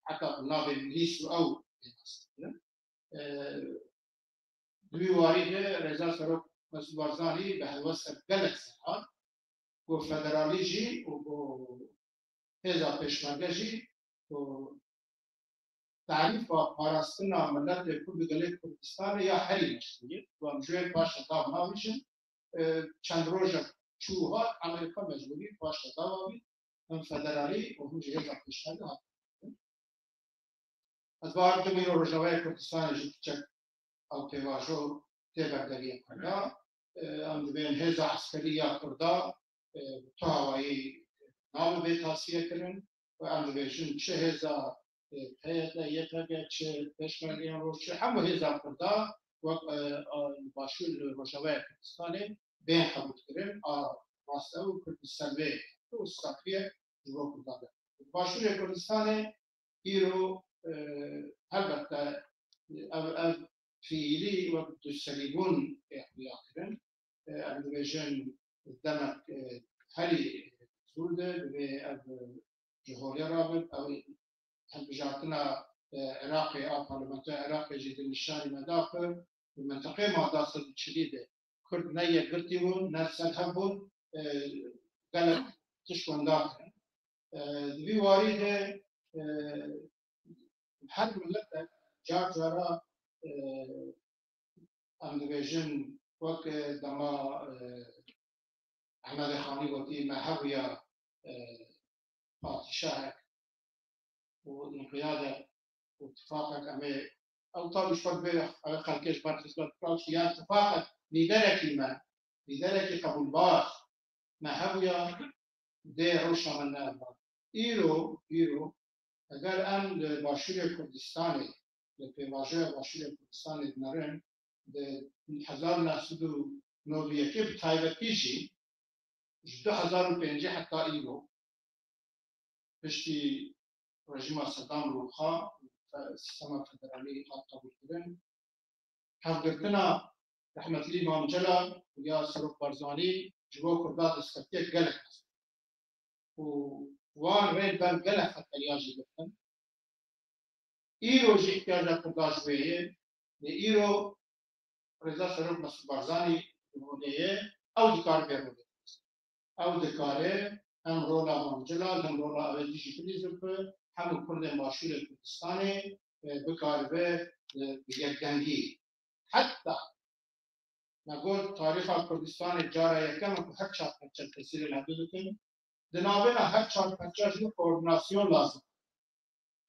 Speaker 2: حتی ناف انگلیس و او دوی واریده رضا سروک مسعود بارزانی به حوزه گلک سرحال و فدرالی جی و هزا پیشمرده جی و تعریف و پاراستن ملت کرد گلک کردستان یا هری مشتیه و امجوه باش اتاب ناویشن چند روز چوها امریکا مجبوری باش اتاب آبید هم فدرالی و هم هزا پیشمرده ها از بار دمی رو رجوه کردستان جی چک او تواجه تبرداری کرده ام دبین هزا عسکری یا کرده تو هوایی نام به تاسیه کرن و ام دبیشن چه هزا هیئت یکه چه پیشمرده رو چه همه هزا کرده و باشور رجوه کردستان بین قبول کرن راسته و کردستان به تو ساکریه جو کرده باشور کردستان ایرو البته فیلی وقت سلیبون احتیاطاً اندویشن دمک هری زوده به جهوری رابط او هنجاتنا عراقي او پارلمانت عراقي جدي نشاني مدافع المنطقه ما داخل شديده كرد نيه قرتيون ناس هبون قال تشكون داخل دبي وارده هر ملت جارا اندویژن وقت دما احمد خانی وقتی محویا پادشاه و انقیاده و اتفاقك امي او طالب شوك بيه على خلقش برخص بطلش يا اتفاقك لذلك قبول باش محویا ده روشا من نابا ایرو اگر ام باشور کردستانی لپیواژه باشور کردستانی دنرن ده 1991 بتایبتی جی 2005 حتی ایرو پشتی رژیم صدام روخا سیستم فدرالی خط قبول کردن هفگرتنا رحمت لی امام جلال یا سروک بارزانی جبو کردات اسکرتیه گلک و وان رید بر گلک حتی یاجی گفتن ایرو جی احتیاجه کرداش ویه ایرو رضا سروک مسعود بارزانی بودیه او دکار بیرونه او دکاره هم رولا امام جلال هم رولا اولی جی پلیزم که همون کرد ماشور کردستانی بکار به یکدنگی حتی نقول تاریخ کردستان جارا یکم که هر چهار پنچه تحصیل الحدود کنیم دنابه هر چهار پنچه جو کوردیناسیون لازم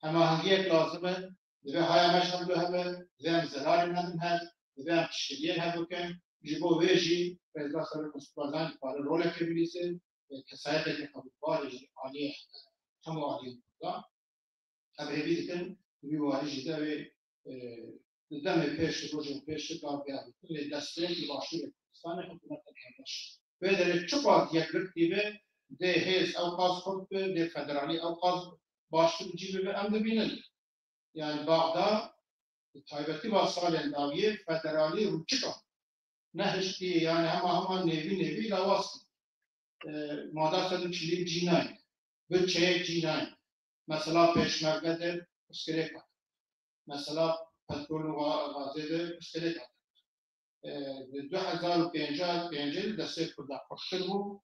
Speaker 2: هماهنگی یک لازمه دبی های مش هم دو همه دبی زراری ندم هست دبی تشکیلیه هم بکن جبو ویجی فیضا سر کسپازان پاره رول که بلیسه کسایت که قبول بارجی عالیه همه عالیه بودا ابی بیدکن دبی وارجی دبی دم پیش روزی پیش کار بیاد لی دسته که باشی کردستان حکومت کنش بدر چوبات یک رکیبه ده هیز اوقاز خود ده فدرالی اوقاز باشتر جیبه ام دبینن یعنی بعدا تایبتی با سال انداویه فدرالی روچکا نهشتی یعنی همه نیوی لواس ماده 140 جی9 بچه جی9 مثلا پیشمرگه اسکره کن مثلا پترول و غازه ده اسکره کن 2050 دسته کرده خودکر بود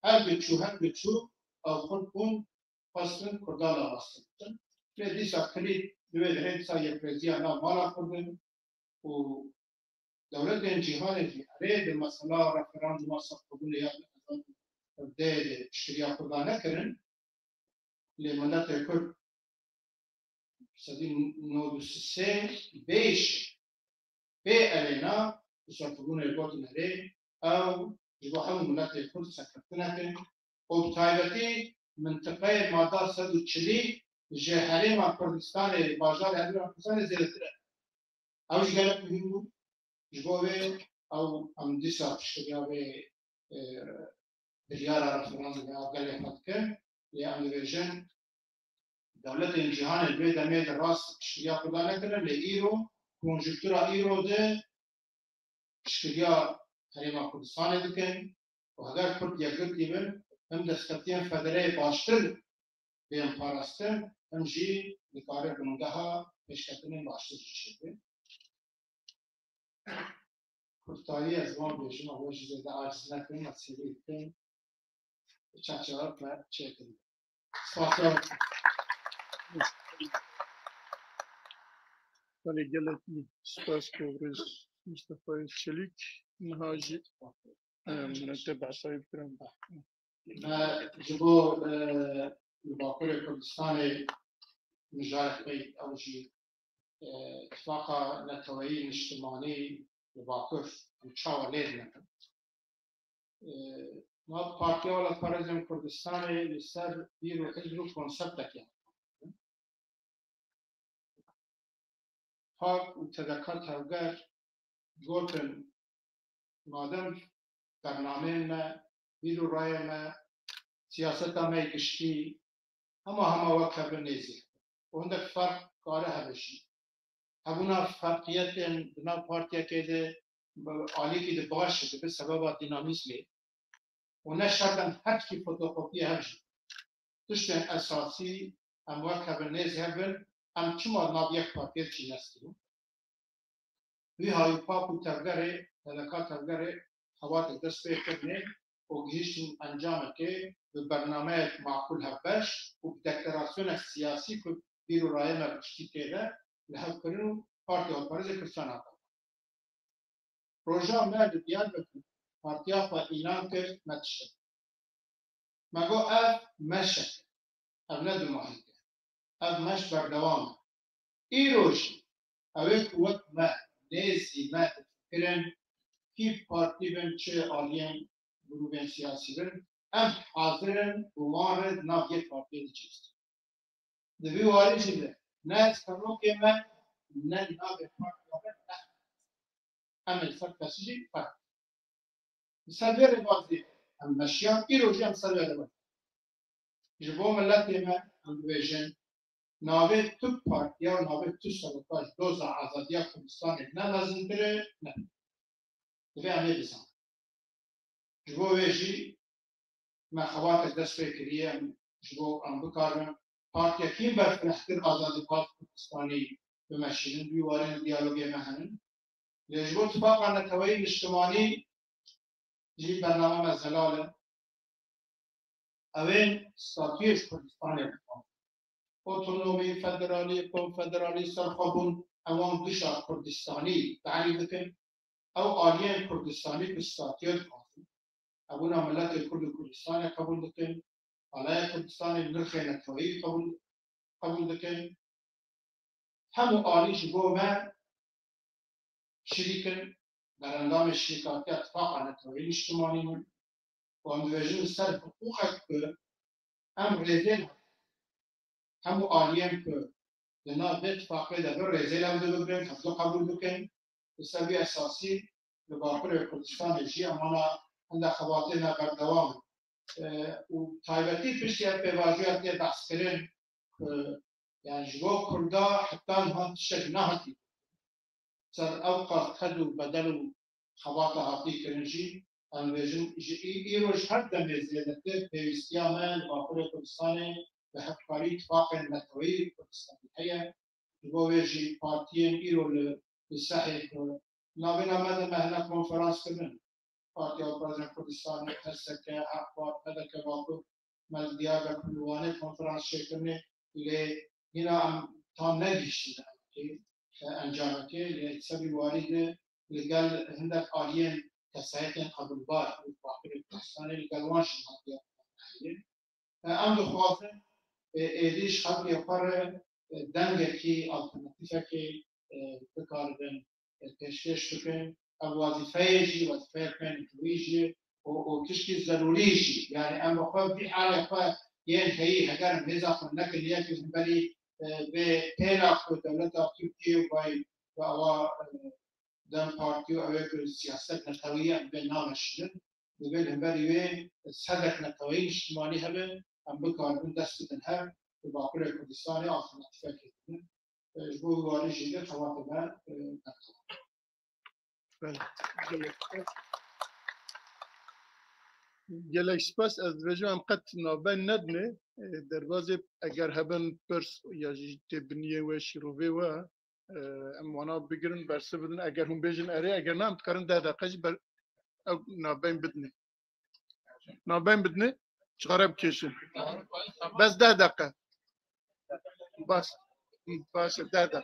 Speaker 2: هر بچو او خود کن پاسن کرده لواس کن دیسا کلید دوی ده سایه پرزیان مالا کردن و دولت جهان جهره به مثلا رفراندوم ساختگون یا ده شریا خدا نکرن لملت کرد سدی نودسه بیش به الینا ساختگون الگوت نره او جبو هم ملت کرد سکرتنا کن و تایبتی منطقه ماده 140 جهره ما کردستان بازار هندوستان زیرتره اوش گلت مهم بود جبوه او ام دیسا شریا به دیار رفراندوم یا گله کن ام ویژن دولت جهان البيت امید راست شریا خدا نکنه لیرو کنجکتورا ایرو ده شریا حریم کردستان دکن و اگر کرد یکر دیبن هم دستکتین فدره باشتر بیم پاراستن هم جی دکاره بنده ها پیشکتن باشتر شده کردتایی از وان بیشون آواج زده عرض نکنیم از سیلی کن چند جواب و چه کنیم سپاسیان
Speaker 1: ولی گلتی سپاس کورز مصطفی چلیک نهاجی مرتب عصایی بکرم
Speaker 2: جبو باکور کردستان مجارح بيت أو شيء اتفاق نتوعي اجتماعي باكر مشاور لازم ما بارتي ولا فرزم كردستان لسر بيرو حزب كونسبتك يعني فاق وتذكرت هوجر قلتن مادام برنامجنا بيرو راينا سياستنا ما يكشتي هما وقتها بالنسبة وعندك فرق قاره هبشي هبونا فرقيات بنا بارتيا كده عالي كده باش بسبب ديناميزم ونشرتن حكي فوتوكوبي هبشي تشتن أساسي أم وقتها بالنسبة هبن أم شما نابيك بارتيا شيء نستيو وی های پاپو ترگره تلقا ترگره حوات دست بکرنه و گیشتن انجام که به برنامه معقول هبش و دکتراسیون سیاسی که بیرو رای مرشتی که لحظ کنیم پارتی ها پارز کردستان آتا روژا مرد دیار بکن پارتی ها با ایلان کرد مدشت مگو اف مشت اف ندو ماهی اف مشت بردوام ای روشی اوه قوت مرد نزی ما تفکرن کی پارتی بن چه آلیم گروه سیاسی بن ام حاضرن وارد ناوی پارتی دیجیست. دوی واری چیده نه اسکرو که من نه ناوی پارتی بن نه ام سر کسی فرق. سرور بازی ام مشیان ایروجی ام سرور بازی. جبو ملت من ام دویژن ناوی تو پارتی و ناوی تو سرکاش دوزا آزادی کردستان نه لازم داره نه دوی همه بزن جبو ویجی من خوات دست فکریه جبو ام بکارم پارتی کیم برفرختر آزادی کردستانی به مشینن بیوارن دیالوگی مهنن جبو اتفاقا نتوایی اجتماعی جی برنامه مزلاله اوین ستاتویش کردستانی بکن اتونومی فدرالی کنفدرالی سرخابون اوان دشا کردستانی تعریف دکن او آلیان کردستانی بستاتیات خواهد ابونا ملت کرد کردستان قبول دکن علای کردستان نرخ نتوایی قبول دکن همو آلیش بو من شریکن در اندام شرکاتی اتفاق نتوایی اجتماعی من و اندویجن سر حقوقت که هم رزین همو آلیان که لنا به اتفاقی در رزین هم دو بگرن خفلو قبول دکن بسبب اساسی لباقر کردستان جی امانا عند خواتنا بردوام و تایبەتی پرسیار پێوازیات بەحسکردن يعني جبو كردا حتى هات شك نهتي صار أوقات خدوا بدلوا خواطة هاتي كرنجي أن بيجن يروج حتى مزيادة في استيامان وأقول كردستان بحفاري اتفاق نتوي كردستان هي جبو بيجي بارتيين يرو للساحل نابنا ماذا مهنا كونفرنس كمان بارتي أوبرازن كردستان تسكة أخبار هذا كباكو مالديابا كلوانه كونفرنس شكلنا ل هنا ام تام نگیشتید که انجام که لسبب وارد لقال هندك آلين كسائتين قبل بار وفاقر التحسان القلوانش المادية ام دخوافه ایدیش قبل يقر دنگه کی آلترناتیفه کی بکاردن پیشکش بکن او وظیفه جی وظیفه کن تویجی و تشکی ضروری جی يعني ام بخواه في حالة خواه ين هي هجر نزاق النكل يجي بلي بتيلا في دولة تركيا و دم بارتيو أويك السياسات نتوية بينام الشدة بين بلي السدك نتوي اجتماعي هبه أم بكار من دست تنها بباقر كردستاني أصلا اتفاقية جبوا واري جيدة خواتنا
Speaker 1: gelek spas ez vejim em qet navben nedne derbazê eger hebin pirs ya jî têbiniye we şîrovê we em wana bigirin bersi bidin eger hûn bêjin erê eger nam dikarin 10 deqe jî ber ew navben bidine navben bidine çixare bikêşin bes 10 deqe bas baş 10 deqe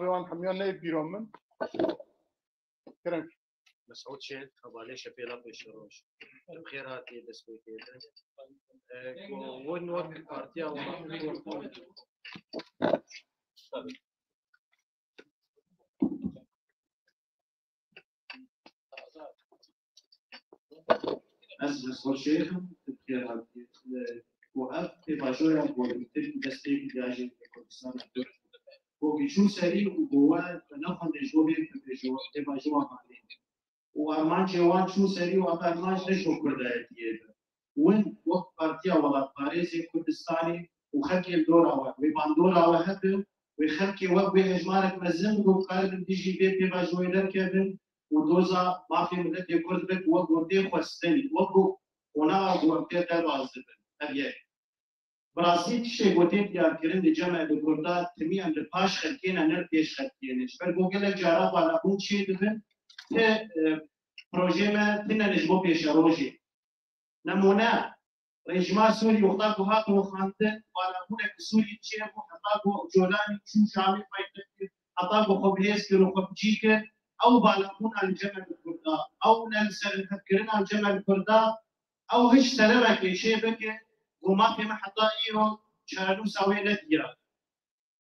Speaker 1: وان حمیان نه بیرون من کرم
Speaker 3: مسعود شهد خبالي شبيلا بيشروش بخير هاتي دسبيتي وين وقت بارتيا
Speaker 4: از مسعود شهد بخير هاتي وقف تباشر وقتل دستيك داجي كردستان وبيشو سري وجوه نفهم الجوبي في الجو تباشر عليه وأرمان جوان شو سري وأرمان ليش وكردائية وين وقت بارتيا ولا باريس كردستاني وخلك الدور أول ويبان دور أول هبل ويخلك وقت بهجمارك مزن وقارب تيجي بيت تباشر ده كذا ودوزا ما في مدة يقول لك وقت ودي خستني وقت ونا وقت ده لازم أبيه برازيل شيء وتيت يا كريم الجامعة الكردات تميم لباش خلكينا نرتيش خلكينا شبر بقول لك جرب على بون شيء دفن ت بروجي ما تنا نجمو بيش روجي نمونا رجما سوري وخطاكو هاتو خانتن ولا هنا سوري شيء وخطاكو جولاني شو شامي فايتك خطاكو خبيز كيلو خبجيك او بالكونا الجامعة الكردات او ننسى نفكرنا الجامعة الكردات او هش سلامك شيء بك وما في محطة إيرو شارو سوينا ديا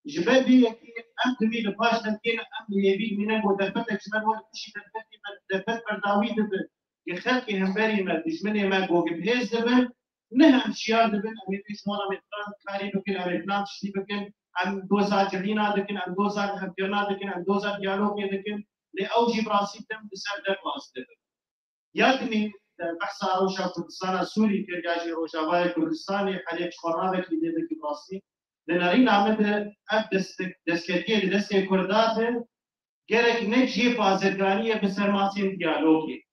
Speaker 4: جبابي يكي أمتمي لباش تنكين أم يبي من المدافعة جمال وقت شيء تنفتي من دفات برداوي دبن يخلقي همبري ما تجمني ما جوج بهز دبن نهم شيار دبن أمي فيش مرة مثلا كاري بكن أمي فلان تشتي بكن أم دوزا جرينا دكن أم دوزا هبيرنا دكن أم دوزا ديالوج دكن لأوجي براسي تم بسبب ده باس دبن يادني بحث روشا كردستان سوري كرجاجي روشاوای كردستاني حاليا خرابك اللي دك براسي لنارين عمد اب دستكتيه دستي كردات جرك نجي بازرگانيه بسرماسين ديالوجي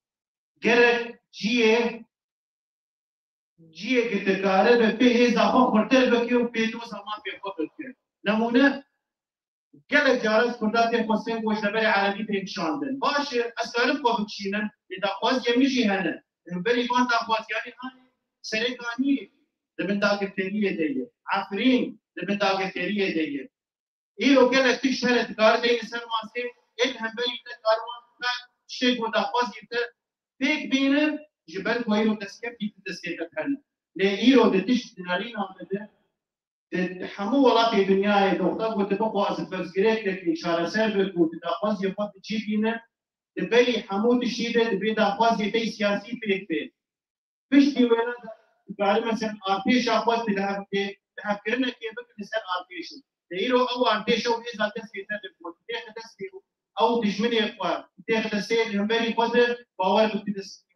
Speaker 4: جرك جيه كتكاره به اضافه خرتل بكي وبيتو زمان بيخوت نمونه جلك جارس كردات حسين وشبه عربي بيكشاندن باشه اسالم بوبچينن اذا خواز يمشي هنا بلي كون تاخذ يعني هاي سرقاني لمن داكتيريه دي عفرين لمن داكتيريه دي ايرو قال تشهر تقار دي انسان ماسك الهم بلي تقاروا شيء وتاخذ يت فيك بين جبل ويرو تسكب في تسكب كان لايرو دتش دينارين عمده تحمو والله في الدنيا دوقتك وتبقوا اسفزجريك لك اشاره سربك وتاخذ يفوت تجيبينه تبي حمود الشيده تبي تاخذ يتي سياسي فيك فيش دي ولا قال مثلا ارتيش اخذ تفكرنا كيف الانسان ارتيش تيرو او ارتيش او اذا تسكي تدفو تسكي او تجمني اخوان تسكي هم بيني قدر باور بتدس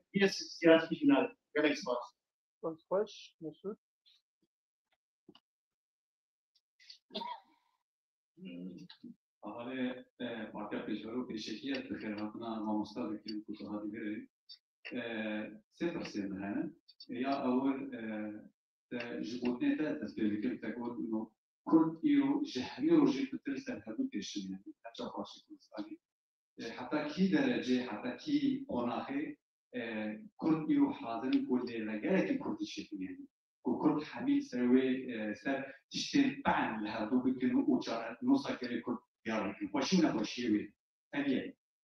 Speaker 4: سياسي جنال جالكس باس
Speaker 1: خوش مسعود
Speaker 5: حالا پارتیا پیشرو پیشکیه بخیراتنا ما مستعد کیم کوتاهی بره سه تفسیر مهنه یا اول جبوتنی تا تسبیل کم تقول انه كل يرو جهني روجي بترسل هذو تشمل حتى خاصة كردستاني حتى كي درجة حتى كي قناخي كل يرو حاضر كل لجاء كردشي يعني وكل حبيب سوي سر تشتري بعن لهذو بيكونوا وجار نص كري كل يارو وشو نبغى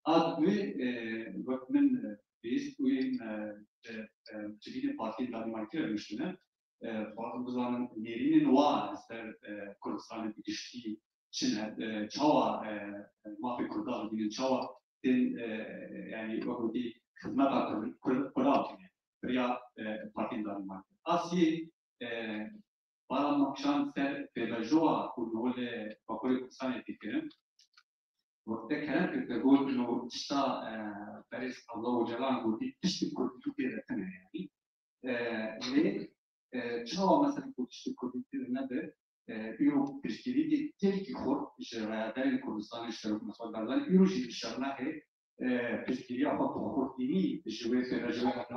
Speaker 5: أبيه وقت من بيست وين جديد بارتي دانمارك رشتنا بزنم نيرين نوار سر كردستان بيشتي شن شوا ما في كردان بين شوا يعني وقتي خدمة كردان بريا بارتي دانمارك أصلي برا مكان سر بجوا كل بقول كردستان تكلم وقت كلام تقول إنه تشتا باريس الله وجلال قلتي تشتي كردي كده تنا يعني ليه شو مثلا تشتي كردي كده نبى يورو تشتري تلك خور جرادين كردستان اشتراك مثلا دارن يورو جي شرنا هي تشتري أبغى خورتيني جوي في رجوع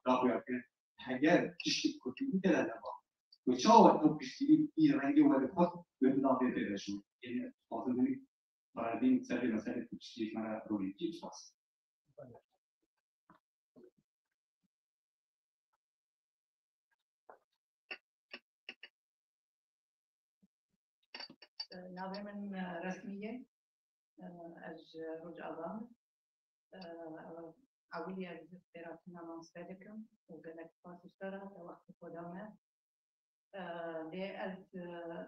Speaker 5: رابو يمكن حاجات تشتي كردي كده نبى وشو أنه تشتري في رنجي ولا خط بيبدأ بيرجع يعني أصلاً بعدين تسوي مسألة تشتري مرة رومانتيك بس.
Speaker 6: ناوي من رسمية از رجعان عویلی از استراتنا مانستدکم و گلک پاسشتره وقت خودمه لی از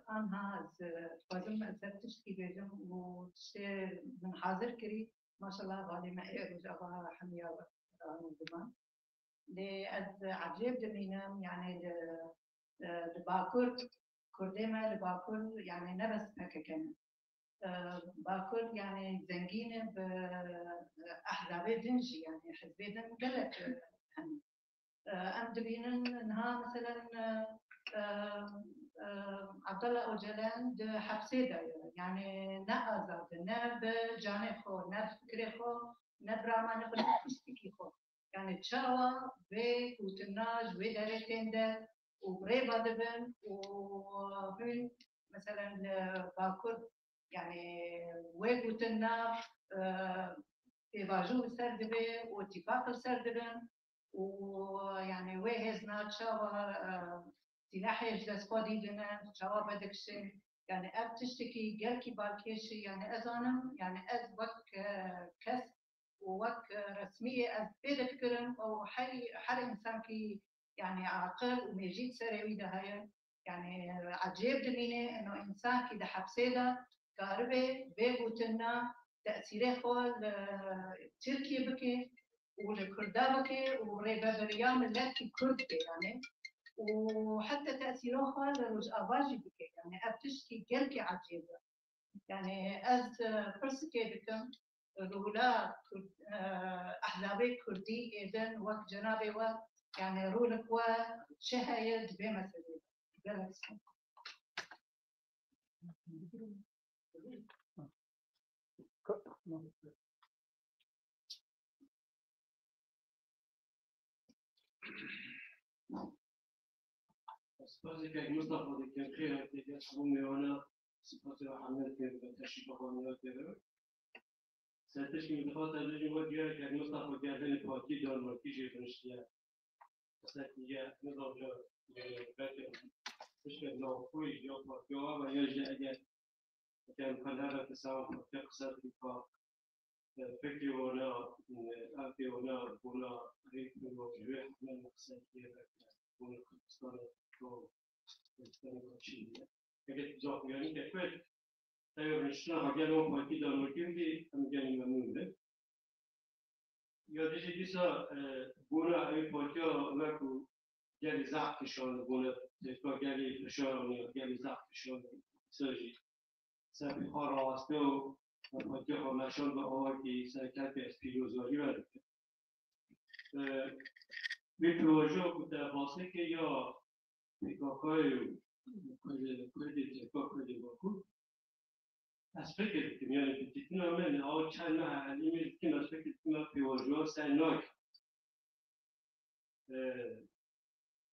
Speaker 6: آنها از بازم از تشتی بیجم و تشتی من حاضر کری ما شاء الله غالي ما رجعها حمية وزمان لی از عجیب دمینم يعني لباكر كردما لباكر يعني نبس هكا باكر يعني زنقينه بأحزاب دنجي يعني حزبي دن قلت أم دبينن إنها مثلا عبد الله أوجلان د حبسيدا يعني نأزاد نب جانب خو نب فكري خو نب رامان خو نب تشتكي خو يعني تشاوا في وتناج في دارتين ده وبريبا دبن وهن مثلا باكر يعني ويقولنا إيواجو سردبه واتفاق سردبن ويعني وهزنا شوا سلاح يجلس قادي لنا شوا بدك شيء يعني أب تشتكي جالكي بالكيشي يعني أزانم يعني أز وك كس ووك رسمية أز بدك كرم أو حر إنسان كي يعني عاقل وميجيد سروي ده هاي يعني عجيب دمينه إنه إنسان كي ده حبسيده كاربه بيقولنا تأثيره خال تركيا بكي والكردة بكي وريبابريان التي كرد يعني وحتى تأثيره خال رجعواجي بكي يعني أبتشكي جلكي عجيبة يعني أز فرسكي بكم رولا أحزابي كردي إذن وقت جنابي و يعني رولك و شهايد بمثل جلس
Speaker 4: سپاسی که مصطفی دیگر خیلی دیگر همون میانه سپاسی و حمل که به تشریف خانه داره. سرتش که میخواد تبلیغ میگه که مصطفی گردن پاکی دانمارکی جیبنشیه. مثلا دیگه نظام جا بده مشکل ناخوی یا پاکی ها و یا جه اگر كان هذا التساوي في اقتصاد الكفار فكري ولا أبي ولا ريت وجوه من الاقتصاد كذا ولا كردستان تو كردستان الشيعية كذا جاء يعني كيف تيار نشنا هجلوا فاكيد المكين دي هم جاني ممنون ده يا ديجي ديسا بونا أي فاكيا لكو جالي زعق شان بونا تفكر جالي فشار ولا جالي زعق شان سرجي سبب راسته و فاکه خامشان به آقای سرکت به اسپیروزاری برده به پروژه بوده واسه که یا پیکاکای کردی باکو از فکر که میانه پیتیتون همه آقا چند محلی میرسیم از فکر که من پروژه سرناک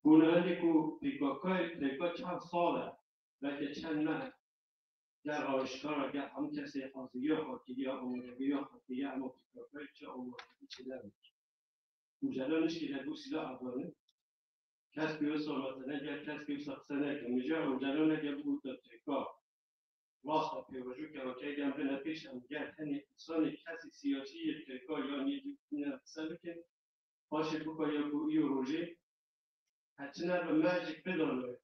Speaker 4: بونه که پیکاکای چند ساله بلکه چند محل در آشکار اگر هم کسی حاضری یا خاطری یا آمادگی یا خاطری اما پیکاکای چه آمادگی چه دارد مجرانش که در دو سیلا افغانه کس بیوست مثلا اگر کس بیوست اقصانه که مجران اگر بود در ترکا راست پیوشو که آکه اگر به نپیش هم گر تنی انسان کسی سیاسی ترکا یا نیدی نفسه بکن باشه بکا یا بوئی و روژه هچنه به مرجک بدانه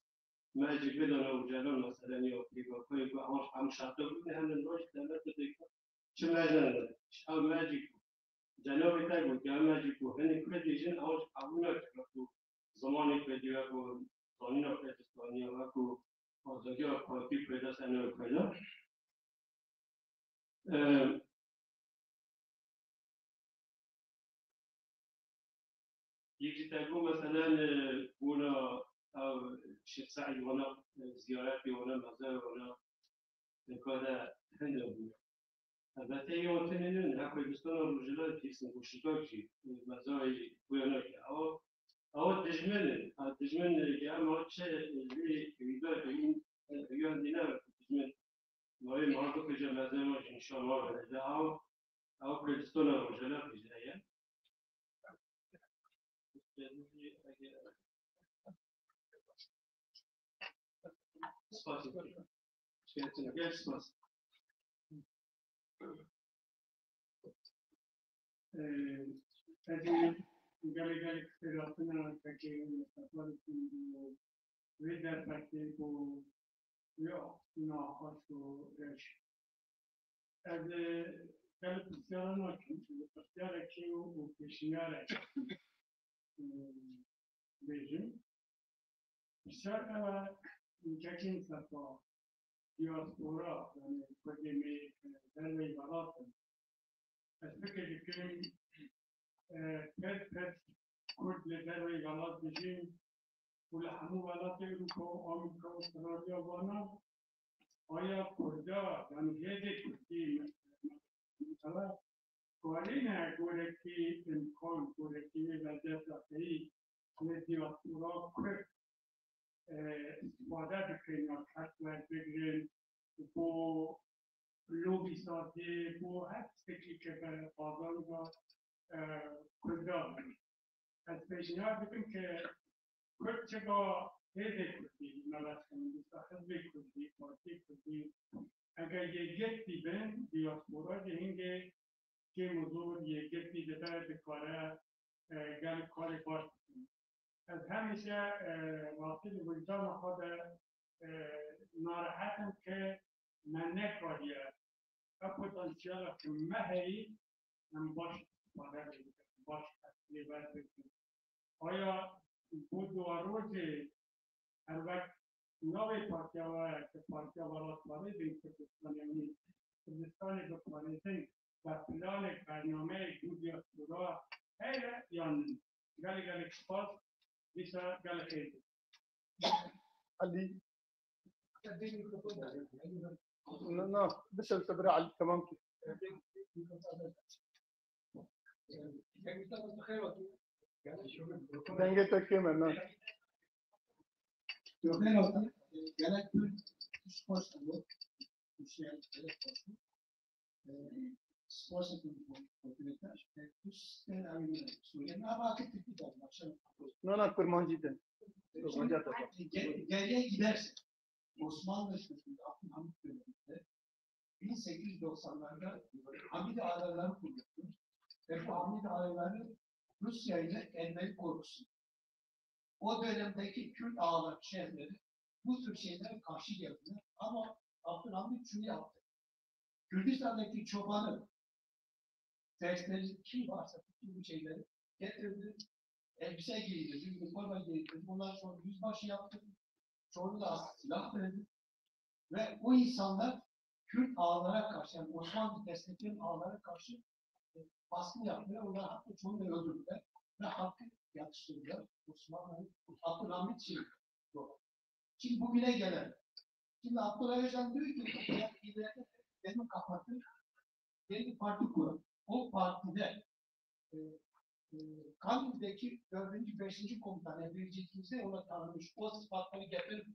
Speaker 4: ماجیک بدانه و جلال مثلا یا پیکاکایی که هم شرطه بودن هم نراش دلت دیگه چه مجنونه هم ماجیک جناب تای بود که هم ماجیک بود هنی کل دیجن آج قبول نکرد تو زمانی که دیگه کو قانون افغانستانی و کو آزادی افغانی پیدا سن پیدا یکی تگو مثلا اونا أو شيخ سعيد وأنا زياراتي وأنا مزار وأنا نقادا هندو البته يوم تنين هاكو بستان الرجال تيسن وشتاكي مزاري وأنا أو تجمن يا ما شيء اللي يبدأ في يوم دينار تجمن ما هي ما هو كجا مزار إن شاء الله هذا أو بستان الرجال في جاية Спасибо.
Speaker 7: Gale ispirațiunea pe care statuare vede pe cu eu nu a fost o reși. Gale puterea noastră, puterea că o peșinare vejim, și încercăm să fac diaspora, poate mi dă valată. Aspect că كانت كل لدرجة غلط بجين ولحمو غلط يروكو أمريكا واستراليا وانا آیا کردا یعنی هیچ کردی مثلا کارینه گورکی امکان گورکی وضعیت رفتی دیاسپورا کرد استفاده بکنن یا کسب بگیرن با لوبی سازی با هر چیزی که به بازار کردان از پیشنهاد بکنم که کرد چگاه هیده کردی نوستان مستخد کردی پارتی کردی اگر یک دیبن دیاسپورا جهنگه که موضوع یک دیده بکاره گل کار باش بکنم از همیشه واقعی وجدان خود ناراحتم که من نکاریه و پتانسیال که مهی من باش باش لیبر بکنم آیا بود دو روزی هر وقت نوی پارتی که پارتی ولات واردین کردستانی بکنیدین و پلان برنامه بود دیاسپورا هیله یا گلی اکسپاس بیسا گلی خیلی
Speaker 1: علي لا بس التبرع علي تمام دنگه تکیه من نه نه kurmancı de.
Speaker 4: Geriye giderse Osmanlı Devleti'nde Abdülhamit döneminde 1890'larda Hamidi Ağaları kuruldu ve bu Hamidi Ağaları Rusya ile elbette korkusu. O dönemdeki Kürt ağalar şehirleri bu tür şeylere karşı geldiler ama Abdülhamit şunu yaptı. Kürdistan'daki çobanı dersleri kim varsa bütün bu şeyleri getirdi. Elbise giydirdi, üniforma giydirdi. Ondan sonra yüzbaşı yaptı. Sonra da silah verdi. Ve o insanlar Kürt ağalara karşı, yani Osmanlı destekleyen ağalara karşı baskı yaptılar. Onlar hatta çoğunu da öldürdüler. Ve halkı yatıştırdılar. Osmanlı'nın Abdülhamit şimdi. Şimdi bugüne gelen. Şimdi Abdülhamit Öcalan diyor ki ileride benim kapattım. Yeni bir parti kurun. O partide Kandil'deki 4. 5. komutan Emre'ciğimize ona tanınmış. O sıfatları getirip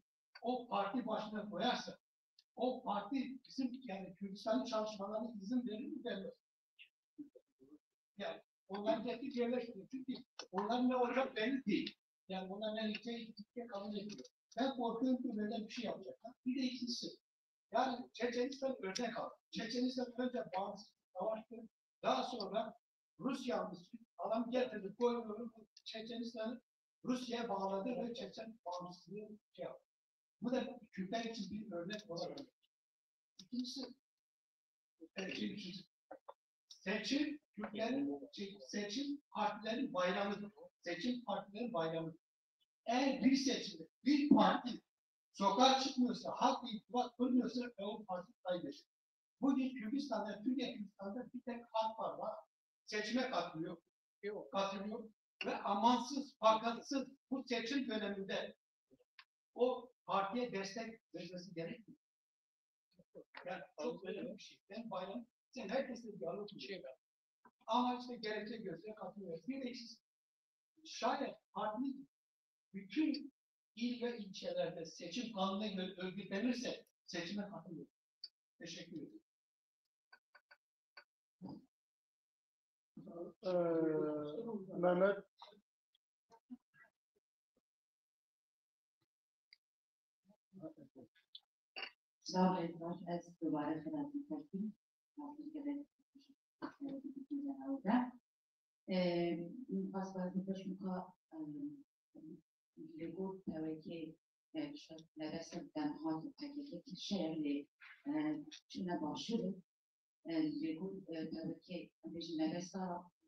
Speaker 4: o parti başına koyarsa o parti bizim yani Kürdistan'ın çalışmalarına izin verir mi vermez? Yani onlar getirip yerleştiriyor. Çünkü onların ne olacak belli değil. Yani onlar ne gideceği kabul ediyor. Ben korkuyorum ki böyle bir şey yapacaklar. Bir de ikincisi. Yani Çeçenistan örnek aldı. Çeçenistan önce bağımsız savaştı. Daha sonra Rusya'mız adam getirdi, koyuyor, Çeçenistan'ı Rusya'ya bağladı ve Çeçen bağımsızlığı şey yaptı. Bu da Kürtler için bir örnek olarak. İkincisi, seçim, Kürtlerin seçim partilerin bayramıdır. Seçim partilerin bayramıdır. Eğer bir seçimde bir parti sokağa çıkmıyorsa, halkla irtibat kurmuyorsa o parti kaybeder. Bugün Kürdistan'da, Türkiye Kürdistan'da bir tek halk var. Seçime katılıyor ve amansız, fakatsız bu seçim döneminde o partiye destek vermesi gerekmiyor. Yani çok önemli bir şey. Ben bayram, sen herkesle diyalog bir şey ver. Ama işte gerekçe göstere katılıyor. Bir de şayet partinin bütün il ve ilçelerde seçim kanununa göre örgütlenirse seçime katılıyor. Teşekkür ederim.
Speaker 1: Mehmet
Speaker 8: Sağ olun, az dolayı خدمت کردیم. باز می‌پرسم لگو که شاید نرسه دنها حقیقت شعر چون نباشه لگو که بیش نرسه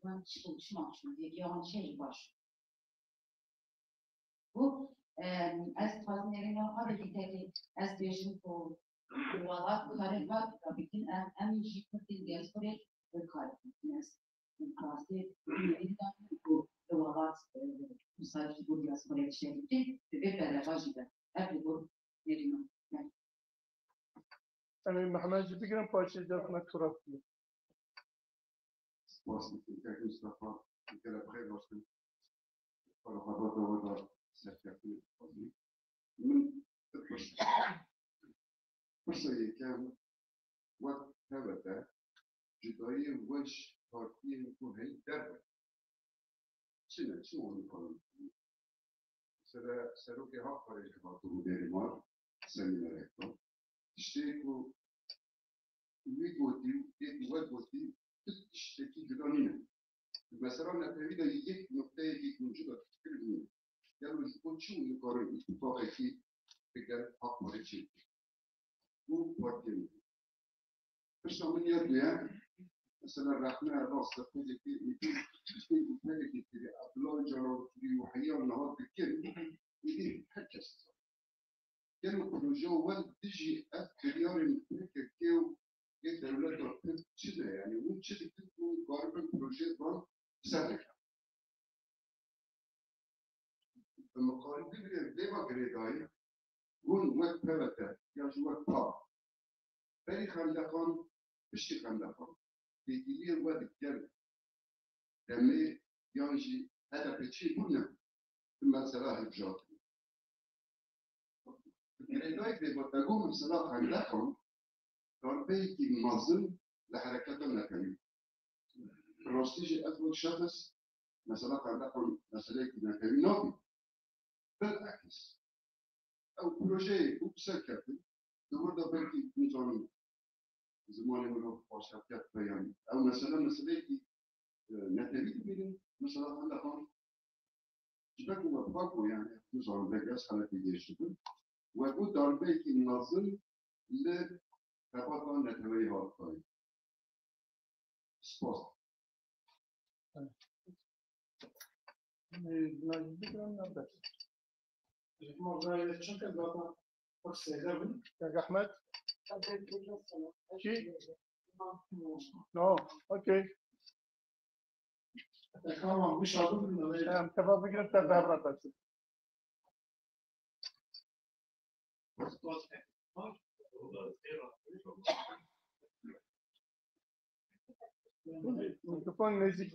Speaker 8: من چما شد یا آن چه باشه و از تازه نرینه ها دیگه از بیشتر کو وضعات کاری وقت بیکن امیجی کردی دیاسپوره کاری است کاسته می‌دیدم کو وضعات مساعد بود دیاسپوره شدیدی به برای ده قبل بود نرینه
Speaker 1: أنا محمد بقرا باشي جات ما تراثي.
Speaker 9: Posso ficar com isso para ficar a correr, gosto para o rabado certo aqui fazer. Mas aí que é what هذا جداي وش partir com هي درب. شنو نقول؟ سر que ها خارج خاطر ديرمار سميناركم تشتركوا میگوییم یک وقتی تشتکی جدانیه. مثلا نتیجه یک نقطه یک موجود فکر یعنی چون می‌کنیم اتفاقی بگر حق مرچی و پارتی. پس من یادم مثلا رحمه راست خودی که میگه که ابلای جلوی و حیات نهاد بکن میگه هرچیز. یعنی پروژه اول دیجی افکاریان می‌کنه که که دولت چیزه یعنی اون چیزی که تو کاربن پروژه با سر کرد. مقارنه بگیریم دیما گریدایی اون وقت پلته یا جو وقت پا. ولی خندقان بشی خندقان دیگری وقت گرد دمی یانجی هدف چی بودن مثلا هجات. گریدایی که با تقوم مثلا خندقان ربيت منظم لحركات النكمي. الروستيجي أثبت شخص مثلا قد نقول مسألة النكمي نوبي. بالعكس أو بروجي وبسكت دور دبرتي نظام زمان منو وشافيات بيان أو مثلا مسألة نتري بين مثلا عندهم جبكوا وفقوا يعني نظام بجاس على تيجي وقود دربيت منظم ل تفاوتان نتیجه هایی سپاس.
Speaker 1: بقرا نبض.
Speaker 2: موضوع چون که دادم پرسیده بود.
Speaker 1: يا أحمد. شيء. no okay.
Speaker 2: تمام مش عارف إنه
Speaker 1: أنا تبغى بقرا تدبر بس. Mikrofon نزدیک.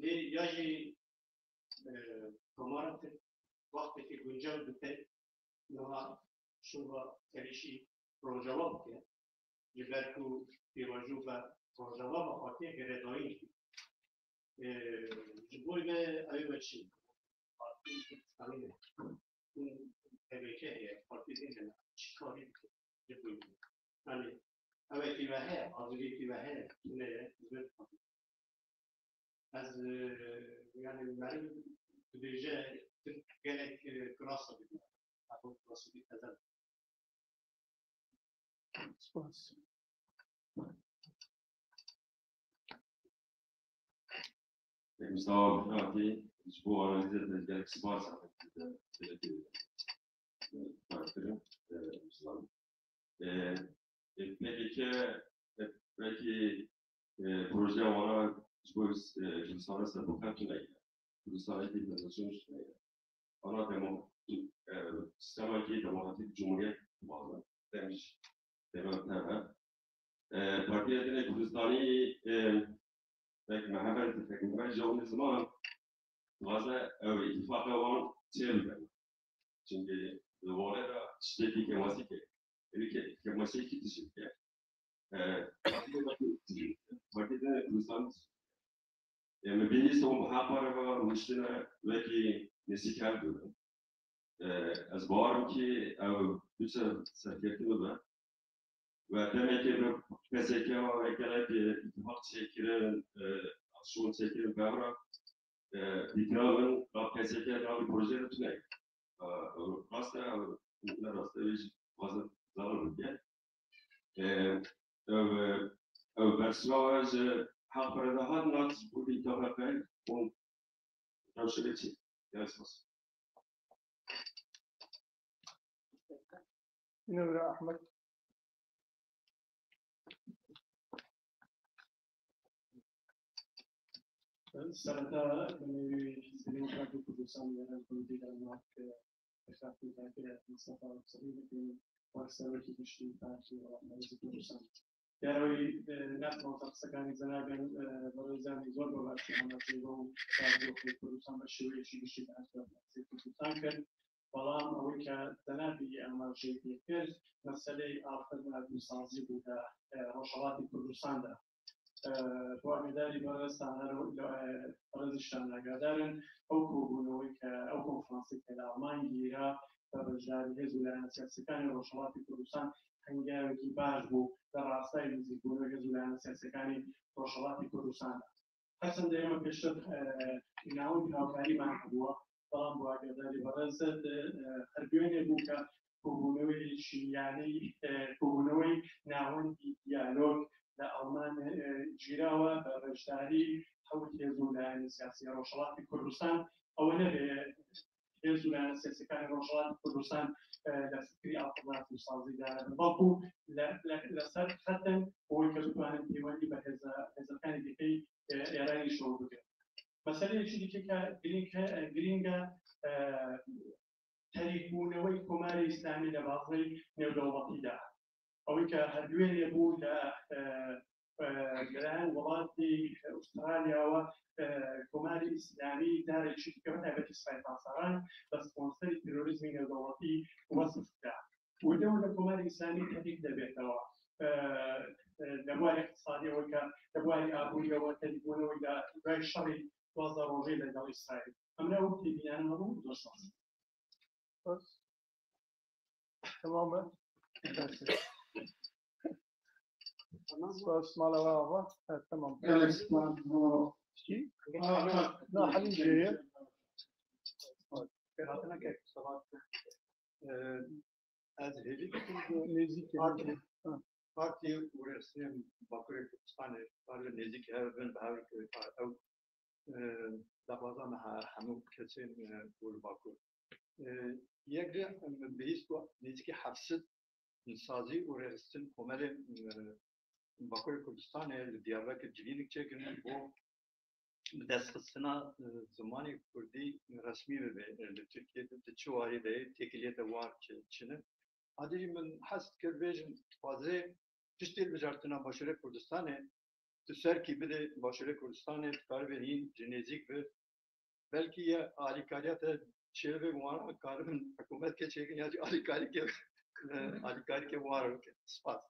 Speaker 3: لیاجی کمارت وقتی که گنجان بوده نه شما کلیشی پروژواب که جبرکو پیروزو و پروژواب خاطی گردایی جبوی به آیو چی همینه اون تبکه خاطی دیگه چیکاری جبوی یعنی اولی تیوهه آزادی تیوهه نه زود از یعنی برای دیگه گلک کراسه بده اون کراسه بده
Speaker 1: سپاس.
Speaker 9: Gustavo Pinati, può analizzare del Xbox peki proje olarak bu uluslararası demokratlar uluslararası organizasyonlar ana demo sistemaki demokratik cumhuriyet bağlı demiş demokratlar partiye de Kurdistani
Speaker 10: لكن محبة تكمل جو زمان غزة أو اتفاق وان تيرم çünkü orada şiddeti keması ki ülke keması ki tişirke vakit de Ruslan yani bir son hapara var müşteri ve ki nesikal diyor az bağırım ki o bütün serketini var ve demek ki PSK ve ekler ittifak şekilde aksiyon şekilde kavra dikravın PSK bir proje tutmayı Rasta was zalim diye. Personaj halklara da hadnat bu bir tarafa on tavsiye yazmaz.
Speaker 2: نور أحمد
Speaker 11: سرطة سنين كانوا كردستان يعني كردي لما اخترت تاكل مصطفى صغير في وأكثر في تشكيل تاكل ومعرفة كردستان يعني ناس منطقة سكان زنابن برزان زور بباشي عنا تيجون تاجو في كردستان بشوي شيء بشيء أكثر في كردستان كان بلام أول كزنابي أما شيء كثير مسألة آخر بسازي بودا روشلات كردستان ده وامداری برستان رو برزشتان نگذارن او کوبونوی که او کنفرانسی که آلمان گیرا برجاری هزولان سیاسیکانی روشلاتی کردستان هنگامی که باش بو در راستای نزدیکبوونەوەی هزولان سیاسیکانی روشلاتی کردستان حسن دائما پیشتر ناوی هاوکاریمان بووە بەڵام بۆ ئاگاداری بەڕێزت هەرگوێنێ بوو کە کوبونەوەی شیعیانەی کوبونەوەی ناوەندی دیالۆگ لألمان جيراوة برجداري حول هزولان سياسية روشلات كردستان أو نبي هزولان سياسية كان روشلات كردستان لفكري أطلال وصازي دار بالباكو لسر ختم هو كتبان ديواني بهذا كان دقي إيراني شو بده مسألة شيء كجرينجا تاريخونه وكمال إسلامي لبعضي نودواتي ده أو كهدوين يقول جلان ولاتی أستراليا وكمال إسلامي دار الشيء كمان بتس فايتاسران بس كونسل التيروريزم الدولتي وصف ده ودولة كمال إسلامي تديك دبيتها دموع اقتصادية دموع أبوية وتليفون وإلى غير شري وظهر وجيل لدول إسرائيل أمنا وقت بيان هذا دوساس
Speaker 2: بس تمام اسمع له تمام شيء لا حل جاي
Speaker 12: هاتنا كيف صلاة هذا هيك
Speaker 2: نزيك
Speaker 12: بارتي ورسم باكوري كردستان بار نزيك هذا بهاول أو دبازا مع حمود كسين بول باكور يقدر بيسوا نزيك حفصت نسازی و رئیسن کمر باکوی کردستان دیاربکر جلیلی چکن با دستخستنا زمانی کردی رسمی به ترکیه تچواری به تکلیت وار چنه عادی من حس کردیم فازه تشتیل بجارتنا باشور کردستانه تسر کی بده باشور کردستانه کار به این جنزیک به بلکه یه آلیکاریات چهره وان کارم حکومت که چکن یا آلیکاری که آلیکاری که وارد سپاس.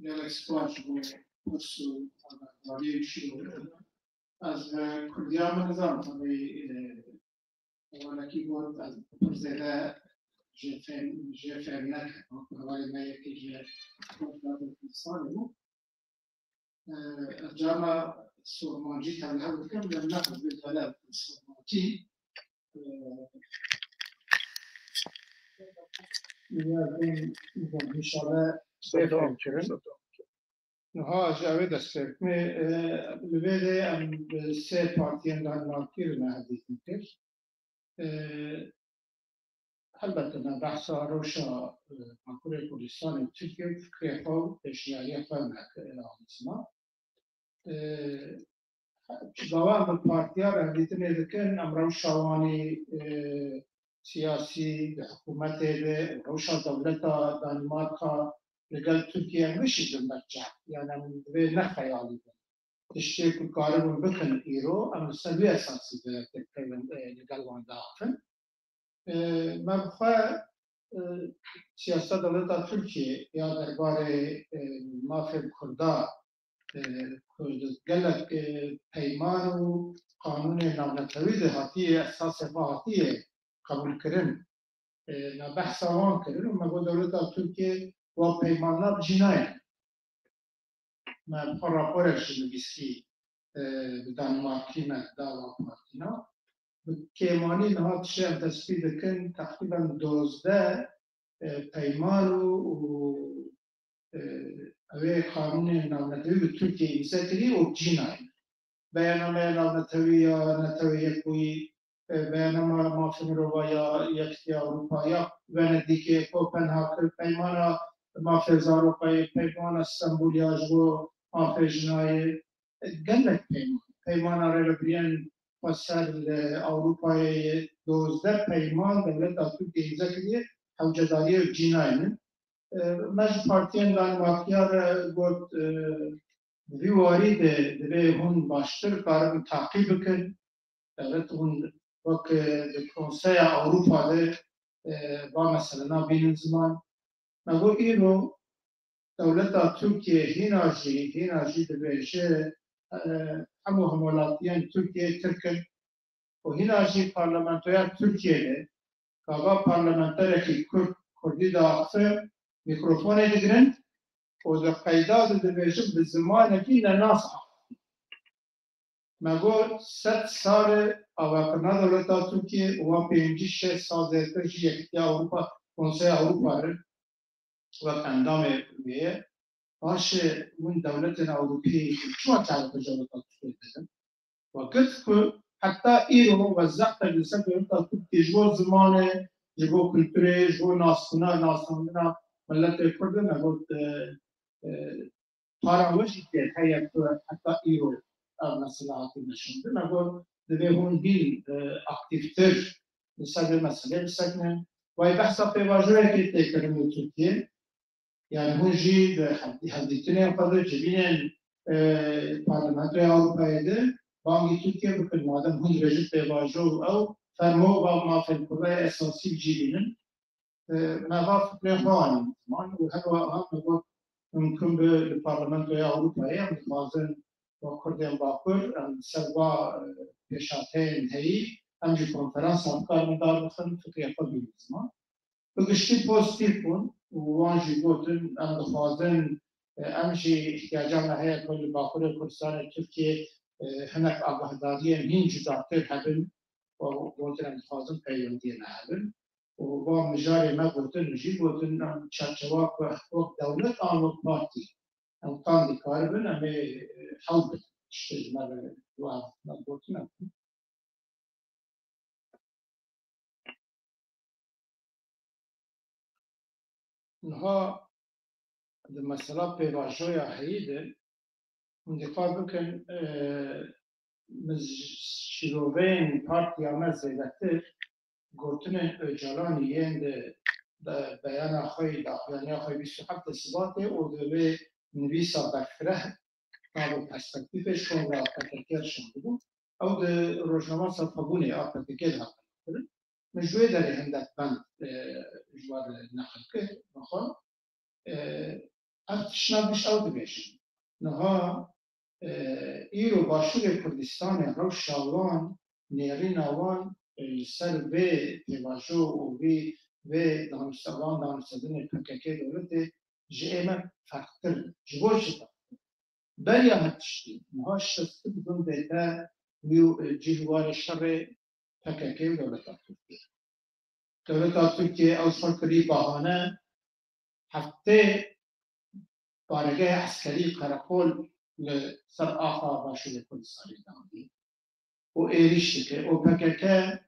Speaker 2: گلک سپاس بود مسئول ولی چی از کردیام نظام همی ولکی بود از پرزده جفن نکرد ولی نه یکی جه کردستان بود جامع سورمانجی تنها بود کم لم نخذ بالبلد سورمانجی إنشاء سيفهم كرن نها جاويد السيف لبيدي أم سيف بارتيان لان ناكير نهديك نكير البته بحثا روشا مكوري كردستان تركيا فكري خو اشياء فهمك الاسماء دوام البارتيا رهديتن إذا أمر شواني سياسي حكومته روشا دولتا دانماركا لەگەڵ تورکیا مشیدن بەرجە یانە دوێ نەخەیاڵی بن تشتێک و کاربوون بکەن ئیرۆ ئەم سەوی ئەساسی لەگەڵ وانداخن مەبخوا سیاسە دەوڵەتا تورکیە یا دەربارەی مافێ کوردا gelek peyman û qanûnê navnetewî de hatiye esasê xwe hatiye qebûlkirin me behsa wan kirin û me got dewleta Tirkiye wa peymana bijî naye me xwe raporek ji nivîskî bi Danmarkî me dava partîna bi kêmanî niha tişê em tespît dikin teqrîben 12 peyman û اوی قانون نامنتوی به ترکیه ایسا کری و جینای بیاننامه نامنتوی یا نتوی کوی بیاننامه مافین رو یا یکتی اروپا یا وندیکه کوپنهاگن پیمانا مافیز اروپایی پیمانا استانبول یا جو مافیجنای گلک پیمانا رلبریان پسر اروپایی 12 پیمان دولت ترکیه ایسا کری حوجداری و جینای مج پارتیان دانمارکیا گفت ویواری ده هون باشتر کارم تعقیب کن دولت هون وقت کنسای اروپا ده با مثلا بین زمان نگو ایرو دولت ترکیه هیناجی ده بیشه همو همولاتیان ترکیه ترکن و هیناجی پارلمانتویا ترکیه ده که آقا پارلمانتره که کردی داخل میکروفون دیگرن و در قیداد دبیجم به زمان کی نناس مگو 100 سال آواکرنا دولتا ترکیه و 5-6 سال دیگر یکتی اروپا کنسای اروپا وقت اندام بیه باشه اون دولت اروپی چون تعرف دولتا ترکیه دادن و گفت که حتی ایرو وزعت لسه دولتا ترکیه جو زمان جو کلتوره جو ناسونا ملت کرده نگود پاراوشی که هیچ حتی ایرو مثلا آتی نشونده نگود دوی هون بیل اکتیفتر مثلا مسئله بسکنن و بحثا پیواجوه که تکرمی ترکیه یعنی هون جی حدیتونه قدر جبین پارلمانتوی اروپایی ده بانگی ترکیه بکن مادم هون رجب پیواجوه او فرمو با مافل کرده اساسی جیبینن ما فكر خواني مان وهذا هم ممكن بالبرلمان الأوروبي هم لازم وكردين باكر هم سوا بشاتين هي هم جي كونفرنس هم كار من دار بخن فكرة قبل زمان بقشتي بوستيفون وانجي قلتن هم لازم هم جي احتياجنا هي كل باكر كردستان تركيا هناك آگاهداریه هین جداکتر هبن وقلتن لازم پیوندین هبن و با مجاری ما گفتن نجی گفتن ام چارچوب وقت دولت آن وقت پارتی ام کاندی کاربن ام حلب استجمال و ما گفتن نها المسألة بواجهة هيدا مدقار بكن مشروبين بارتي عمل زيادتر گفتن جلانی یند بیان خواهی داخلانی خواهی 27 ثباته و دوی نویسا بکره نابو پرسپکتیفش کن و پتکر شنده بود او ده روشنامه صفحبونه پتکر حقا کرد مجوه داری هندک بند جوار نقل کرد نخواه افتشنابش او ده بیشن نها ایرو باشور کردستان رو شاوان نیرین آوان سر به تواجه و دانستدن پککه دولت جمع فاکتور جوش بلی هتشتی نهاش شست بدون دیتا ویو جهوار شر پککه دولت ترکیه دولت ترکیه اوصل کری بهانه هفته بارگاه عسکری قرقل لسر آخا باشد کردستانی داندی و ایریشتی که او پککه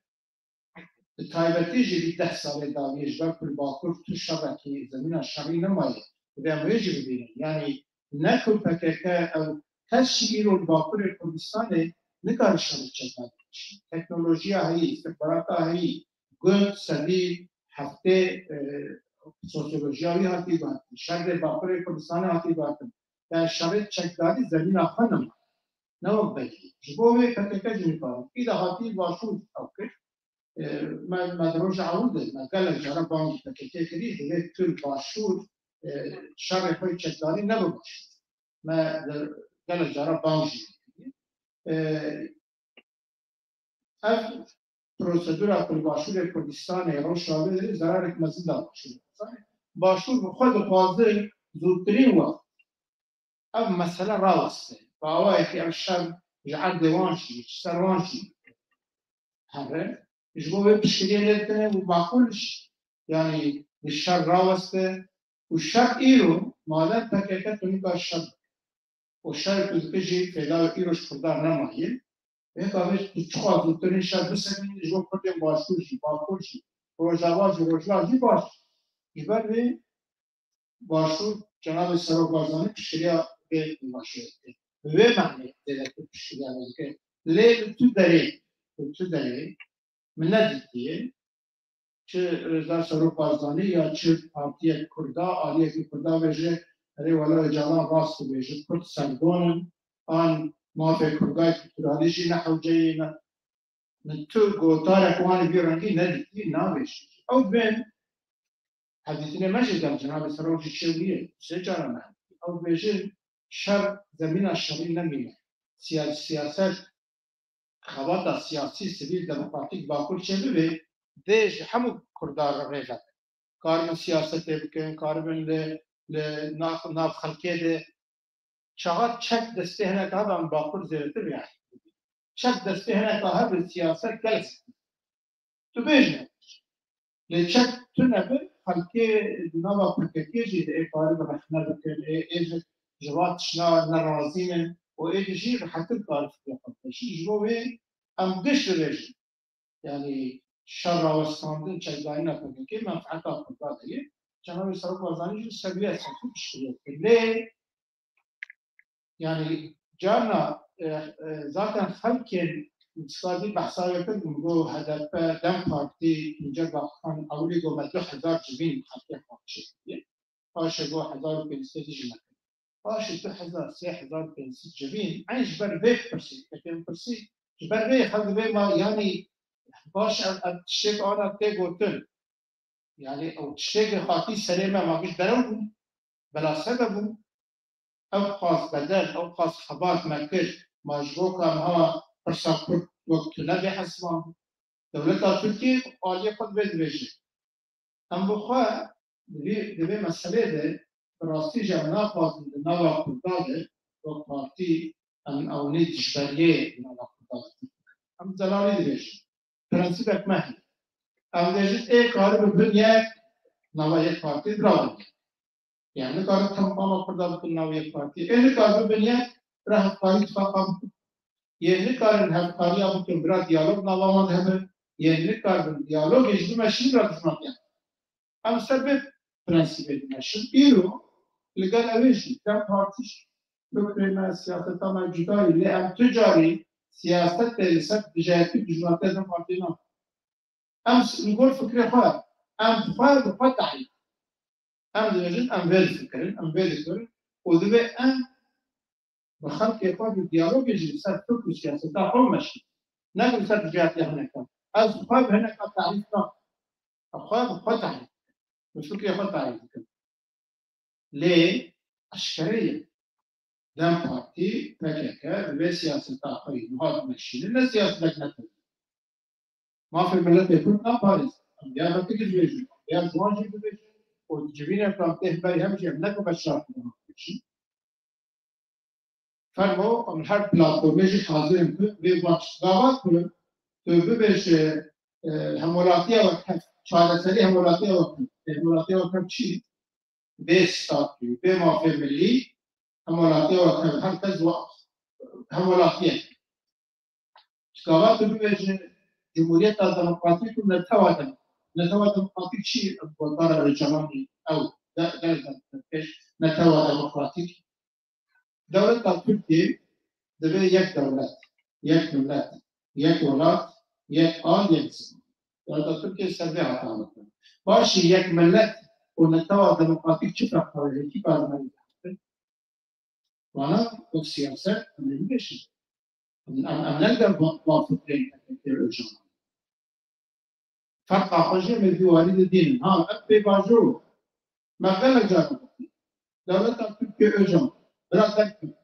Speaker 2: تایبتی جدی 10 سال داویش بر کل باکر تو شبکه زمین شری نمایه و امروزی ببینیم یعنی نکل پککه او تشکیل رو باکر کردستان نکار شرط چند تکنولوژی هایی استخبارات هایی گل سری هفته سوسیولوژیایی هاتی باید شر باکوری کردستان هاتی باید در شرایط چکداری زمین خانم نه بگی جبوه کتکه جمیکار ایده هاتی باشود اوکی ما دروج عوده ما قال جرا بانگ تکه کری دیگه طول باشود شر خوی چکداری نباشه ما قال جرا بانگ پروسیدور کل باشور کردستان روشاوی ضرر مزید باشور باشور خود حاضر زودترین وقت اب مسئله راوسته فاوای که الشر جعل دوانشی سروانشی هره جبوه بشکریه نتنه و باقولش يعني الشر راوسته والشر إيرو ماذا تكاكت نيكا الشر والشر تلتجي في لا إيروش خدار نماهي هيك عمش تشخاص وترين شر بسنين جو كتير باشوشي باقولشي روجاواجي باش يبقى به باشو جناب سروبازاني بشكريا به باشو ve mعنى ذلك بشكريا ذلك ليه تدري من نديتيه چه رضا سروبازاني یا چه پارتیه کردا آلیه که کردا بشه ری ولا جوان راست بشه کرد سرگونن آن مافه کردای کترالیشی نحو جاینا من تو گوتار اکوانی بیرنگی ندیتی نابشه او بین حدیثی ماشي در جناب سروج شویه سه جاره من او بشه شر زمین الشری نمیده سیاست خواد سیاسی سیویل دموکراتیک باکل چه به دیش همو کردار رغیزه کارمن سیاست بکن کارمن ل ناف خلقه ده چقدر چک دسته هنه که هم باکل زیرته بیاد چک دسته هنه که هم سیاست گلس تو بیشنه لچک تو نبه خلقه نوا پرکتیه جیده کاری به رخنه بکن ایج جواتشنا نرازینه و ایج جی حتی کار فکر شی جوه ام قش رجل يعني شر وستاندن چگاهی نکنه که منفعت آفریقا دیگه جناب سروک وزانی جو سویه سخت بشتریه لی يعني جانا ذاتا خلق اقتصادی بحثایی که گو هدف دم پارتی اینجا باقان اولی گو مدلو 1000 جبین خلقی خواهشه دیگه آشه گو 1500 جبین آشه 2000 3500 جبین اینش بر بیف پرسی که پرسی بر بیف خلق بیف ما يعني باش الشيء أنا تقول يعني أو الشيء خاطي سلامة ما فيش دلوم بلا سبب أو قاس بدل أو قاس خبات ما كش مجبوك ما برسالة وقت نبي حسمان دولة تركيا عالية قد بدرجة أم بخوا دبي مسألة ده براستي جمنا قاس نوا قدادة وقتي أن أو نيجي بريه نوا قدادة أم زلالي درجة پرنسیب مهی اولش کار به یک نوع یک پارتی درآمد یعنی کار تمام کرده بود نوع یک پارتی این کار به یک راه کاری اتفاق یعنی کار همکاری ابو که برای دیالوگ نوامد همه یعنی کار به دیالوگ اجازه ماشین را داشتم ام سبب پرنسیب ماشین ایرو لگال اویشی کم پارتیش دکتر ما سیاست ما جدایی لام تجاری سیاست تلسات تجارتی بجوات هذا مارتينا أمس نقول فكرة خاطر أم خاطر بفتحي أم دجاجين أم فيل وذبي أم بخلق يقاد الديالوج يجي سات فكر سياسة تاعهم ماشي نقول سات تجارتي هناك أز خاطر هناك تعريفنا خاطر فتحي الفكرة فتحي ليه أشكالية دم بارتي تكاكا بسياسة تاقي هذا ماشي لأن سياسة لجنة ما في بلد يكون باريس يا بتكل بيجي يا زواج بيجي وتجيبين فرامته بري هم شيء نكو بشار ماشي فرمو من هر بلاتفورم بيجي حاضر بيباش دعوات كله تبيش همولاتية وقت شهادة سري همولاتية وقت شيء بيستاقي بما في ملي همولاتية وقت هم تزوج همولاتية شكاوات بيجي جمهورية الديمقراطية نتوى ديمقراطية شيء بالضرر الجماعي أو نتوى ديمقراطية دولة تركيا دبي يك دولات يك ملات يك ولات يك آل يك دولة تركيا سبعة عامة باشي يك ملات ونتوى ديمقراطيك شفرة قوية كي بعد ما يتحدث وانا والسياسة من ليش أنا نقدر نوافق بين الجماعة فرق خرجي من ديواني الدين ها أبي باجو ما قال لك جارنا دولة تركيا الجماعة بلا تركيا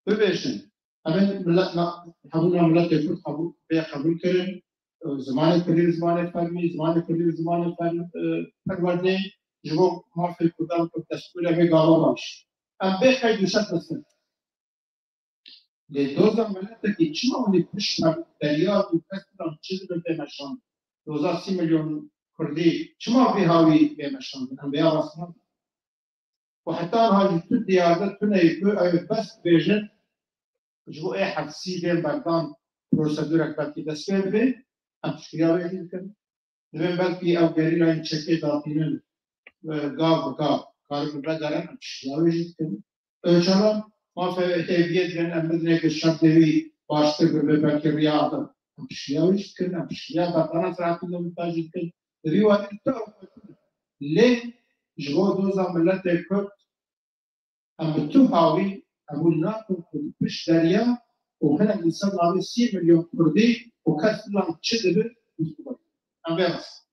Speaker 2: ببيشن أمين ملتنا حبونا ملت يكون قبول كريم زمان كريم زمان فرمي زمان كريم زمان فرمي جبو ما في القدام التشكيلة بقالوا باش أم بخير يشتت السنة لدوزا ملتك يتشمع ونكشنا دريات وكسرنا تشذب بمشان دوزا 30 مليون كردي شمع بهاوي بمشان من بيا راسنا وحتى هذه الديارات تنا يكون بس بيجن جبو أي حد سيدين بردان بروسيدورك بلكي دستور به أم تشكيلة يمكن نبي بلكي أو غيرنا ينشكي داتينن قاب كارب بدرن أم تشكيلة يمكن أجمع ما في هيبيت من أمدنك الشرطي باشتر ببلكي رياضة أم تشكيلة يمكن أم تشكيلة بردان سرعتنا متاج يمكن ريوات التعب ليه جبو دوزا ملت يكون أم تهاوي أقول ناكل مش دريا وهنا الإنسان عليه 6 مليون كردي وكسرنا تشدد بالسبب أم بس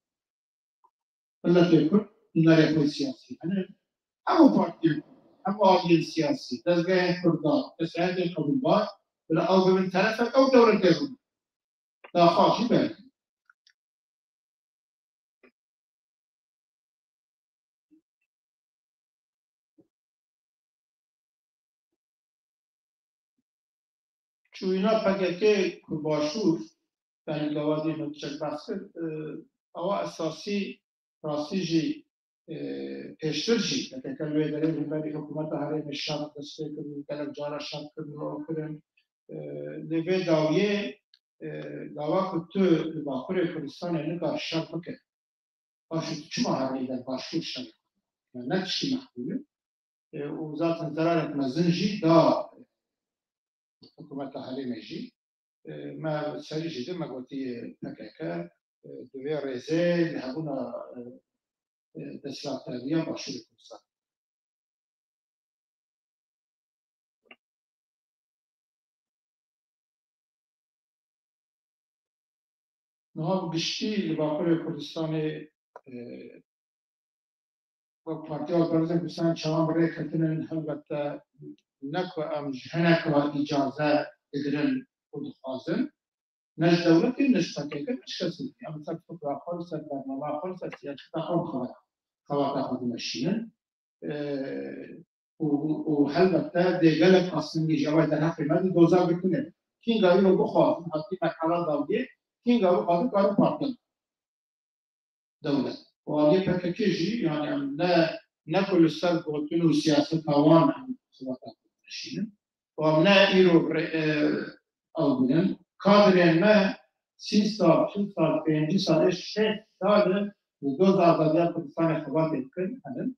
Speaker 2: ولا تقول نرى في سياسي أنا أو بارتي أو عادي سياسي تزعين كردان تسعين قبضات ولا أو من طرفك أو دولة كذا لا خاص يبان شوينا بقى كباشور يعني جوادي من شكل أو أساسي راسيجي اشترجي لكن كانوا يدرون بني حكومة هاري الشام تستيقظ كلام جارا الشام كلهم كلهم لبي داوية داوا كنت باكوري كردستان إنك الشام بكر باش شو ما هاري إذا باشور الشام يعني نتشي محدود وزارة زرارة مزنجي دا حكومة هاري مجي ما سري جدا ما قلتي هكاكا دوي ريزي لهبونا دسلاتاريا باشور كردستان نهار گشتی لباقر کردستان و پارتی آلبرزن کردستان چوان برای کتنن البته نکو ام جهنک و اجازه ادرن خودخوازن نش دولتی نش تکیه نش کسی ام سر فکر آخر سر برنامه آخر سر سیاست آخر خواه خود مشینن و البته دیگه اصلا جواب در حق مد دوزار بکنه کین گاوی رو بخواد حتی مکان داویه كين قالوا قالوا بارتن دولة وهي بكتيجي يعني لا كل السر قلتلو سياسة طوان عن سلطات المشينة ومنا إيرو أو بنن كادرين ما 6 سال 5 سال 6 سال ودوز آزاديات كردستان خوات يمكن هنن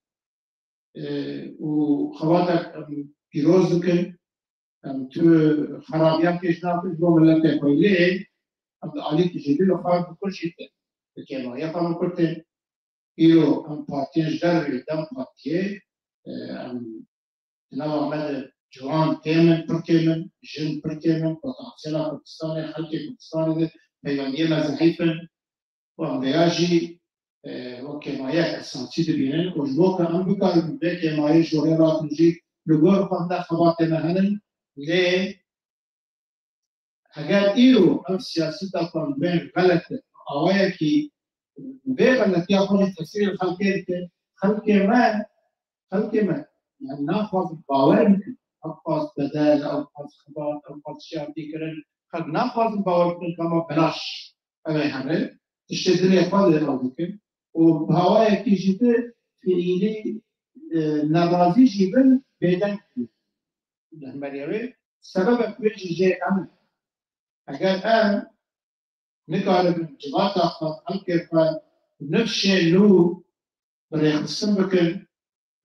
Speaker 2: وخواتك بيروز يمكن تو خرابيات كيشنات جو ملتك ويليه عليك جديد وخارج كل شيء كما يفهم كل يو ام بارتيج دربي دم بارتيه ام نوع من جوان تيمن بركيمن جن بركيمن بوتنسيال كردستان خلق كردستان بيانيه مزحيفن وامبياجي وكما يكسانسي دبينن وجوكا ام بكار بك ما يجوري راتنجي لغور فاندا خواتنا هنن ليه اگر ایرو ام سیاسی تا بین غلط آوایا کی به غلطی خود تفسیر خلق ما يعني ناخذ باور ممكن ناخذ بدل او ناخذ خبرات او ناخذ شيء كرن خد ناخذ باور ممكن كما بلاش انا حمل تشتري خالد او ممكن وبهوايا كي جيت في لي نبازي جبل بيدن الهمريوي سبب بيجي جاي عمل اگر ان نقارن جماعت خلق كيف نفس الشيء له بريخ السمبكن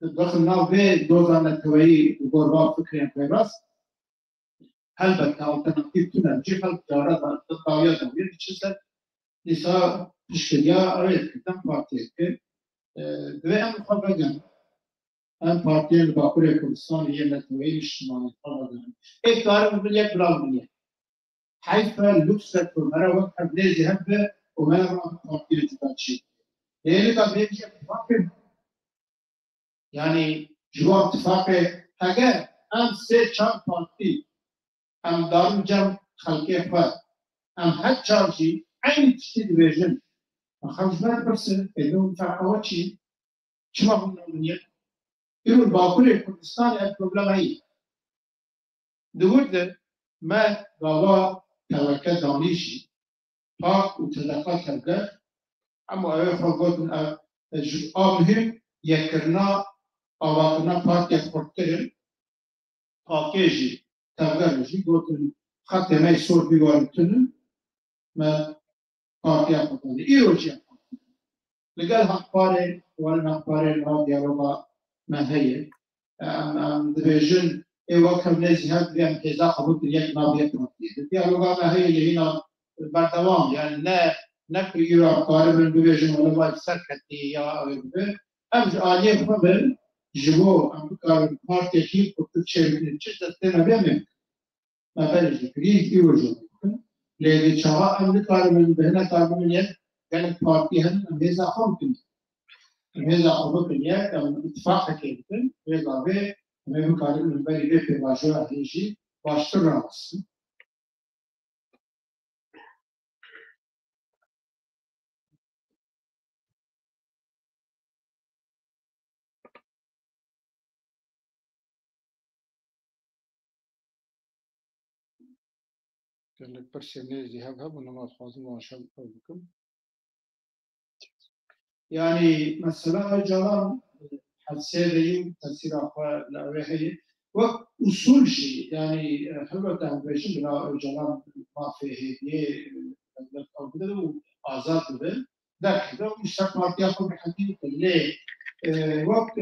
Speaker 2: داخل ناو بي دوزان التوعي وغرباء فكريا في راس هلبك او تنقيب تنا نجي خلق جارات الطاوية دوية تشسل لسا تشكريا اريد كتن بارتيك دوی هم خواه بگم هم پارتی باکوری کردستان یه نتوی اجتماعی خواه بگم ایک داره بگم یک بلاو بگم حیف لوکس تو برای وقت ابلیزی هم به اومه را پارتی جدا چید لیلی که بیدی اتفاق یعنی جوا اتفاق اگر هم سه چند پارتی هم دارم جمع خلقی خواه هم هر چارجی این تشتی دیویژن خمسمائة برسنت إنهم فعلوا شيء شو قلنا من يد يقول باكل كردستان البروبلم هي دورده ما بابا توكل دانيشي باك وتدقق هذا أما أيه خلقت مهم يكرنا أواكنا باك يفكرن باكيجي تبغى قلت خط ما يصير بيوارتن ما باك يفكرن إيروجي لقال هقارن ولا هقارن ما ديالوغا ما هي ديفيجن ايوا كمنزي هاد بيان كذا قبول ديال ما بيان ديالوغا ما هي اللي هنا بالدوام يعني لا نكري هقارن من ديفيجن ولا ما سكتي يا ام عاليه خبر جبو ام كار بارتي كي كنت تشيل تشتا تنا بيان ما بالي كريز يوجو لذي شاء ام كار من بهنا كار من يد كانت بارتي هن ميزا خمكن ميزا خمكن يا كان اتفاق كيتن ميزا به مهم كان من بالي في واجهة هيجي واشتراس كان البرسنيز يهاب ونما خازم واشل بكم يعني مثلا جلال حسيرين تسير أخوة لأوهي وأصول شيء يعني حلوة تنبيش بلا جلال ما فيه أو بدو آزاد به ده كده مشتاق ما تياخد بحكي ليه وقت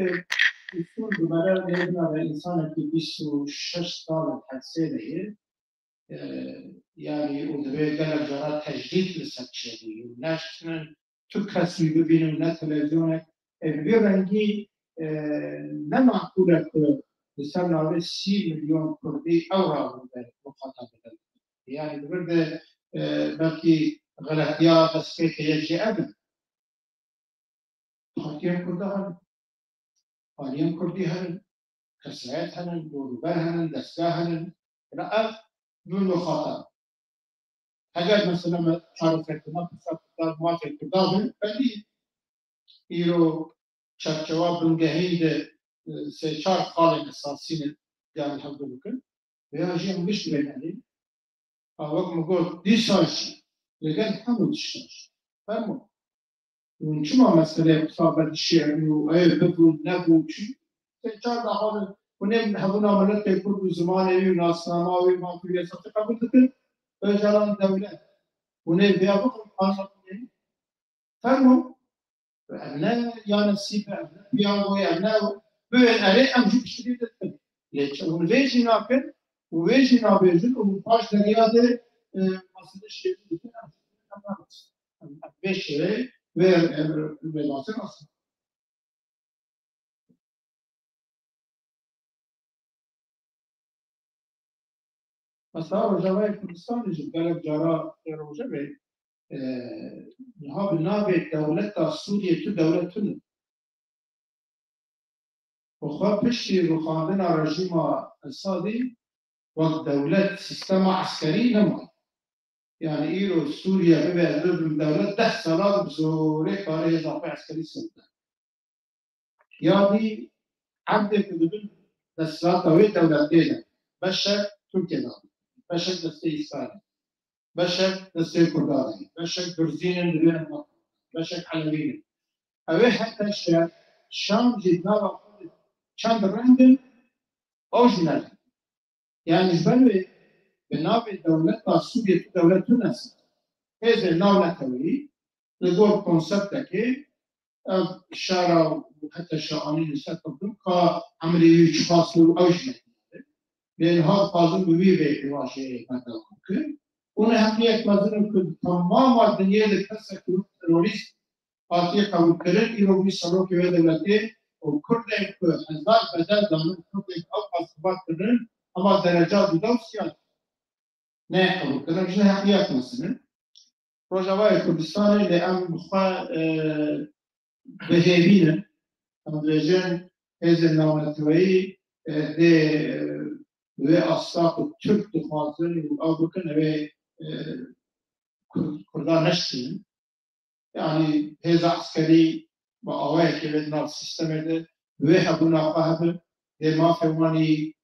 Speaker 2: أصول بمرة نبنا الإنسان اللي بيسو شش سال حسيرين يعني ودبي قلب جرات تجديد للسكشني والناس تكسي ببيننا تلفزيونك بيرنجي نمعقولة لسنا 30 مليون كردي أورا مخاطبة يعني برد بلكي غلطيات بس كيف يجي أبدا خاطيان كردها خاطيان كردي هن كسرات هن بوربا هن دستاه هن رأى من مخاطب اگر مثلا تعرف کنم فقط موافق کردم ولی ایرو جواب بنگهید سه چهار خال اساسی يعني حب بكل ويجي مش بيني أو مقول دي ساشي لقد حمل الشاش فهموا ونشوف مثلا صابر الشعر وأي بقول نبو شيء تجار دهان ونم هبنا ملت يكون زمانه وناس ناماوي ما في يسافر قبل ذلك رجالان دولة ونم بيابو قانون فهموا أنا يعني سيبا بيابو أنا بين أري أمشي بشديد ليش ونفيجي ناكل وفيجي نابيجن وباش درياده مثلا شيء بيكون أمشي بيشري وبيلاتن أصلا مثلا رجاء كردستان يجب قالك جارا رجاء نها بنابه دولة سوريا تو دولة تنو وخواب بشتي رخاندنا رجيم الصادي وقت دولة سيستم عسكري نمو يعني إيرو سوريا ببعض من دولة 10 سنوات بزوري كاري إضافي عسكري سلطة يعني عبدك بدون دستات طويل دولتين بشر تركيا بشر دستي إسرائيل بشر دستي كرداري بشر برزين دبين المطر بشر حلوين أوي حتى الشام جدنا شام براندن أوجنال يعني جبلوي بنابي دولة سوريا دولة تونس هذا النوع نتوي لقول كونسبتك الشارع وحتى الشاعرين يستخدمون كعملية خاصة أوجنال لأن هذا قاضي بويبه بواجه مثلا ونحن يك مثلا كل تمام الدنيا اللي تحس كل تروريست آتی قبول کرد ایرو بی سالو که دولتی و کرده که هزار بدل دانم کرده او قصبات کردن اما درجات بودن سیاد نه قبول کردن جنه حقیقت مثلا روجاوای کردستان لی ام بخوا بهیبینن ام بیجن هز نامتوی و اصلاق ترک دخوازن او بکن و کردان نشتین يعني هذا عسكري وأواك بدنا السيستم ده ويحبونا قهبة ما في واني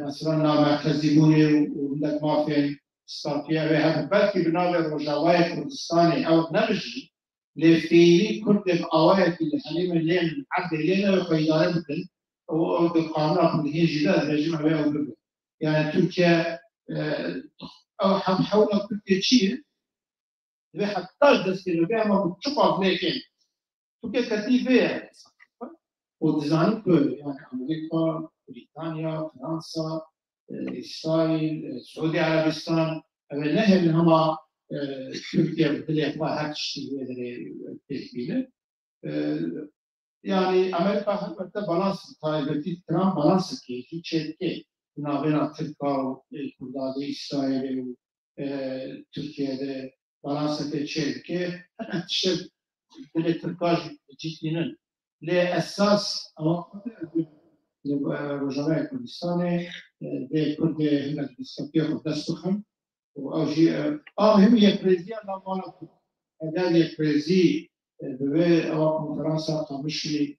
Speaker 2: مثلا مركزي موني وعندك ما في استراتيجية ويحب بلكي بنابر رجاوية كردستاني أو نرجي لفيري كرد أواك اللي حليم اللين عبد اللين وقيدارة بكل أو بالقانون من هي جدا الرجيم عليه وقبل يعني تركيا أو حاولنا تركيا شيء حتى دستور بها ما بتشوفها لكن تركيا كتيبة وديزاين كل يعني أمريكا بريطانيا فرنسا إسرائيل السعودية عربستان النهر اللي هم تركيا بدل ما هاتشتي وهذا التحويل يعني أمريكا حتى بالانس تايبتي ترام بالانس كي في شركة نابنا تركيا كرداد إسرائيل تركيا ده بالانس شركة تشتغل بالتركاج جديا لأساس رجاء كردستان بكرد هنا تستطيع دستخم وأوجي هم يبرزيا نمانا هذا يبرزي بوي أو فرنسا قامشلي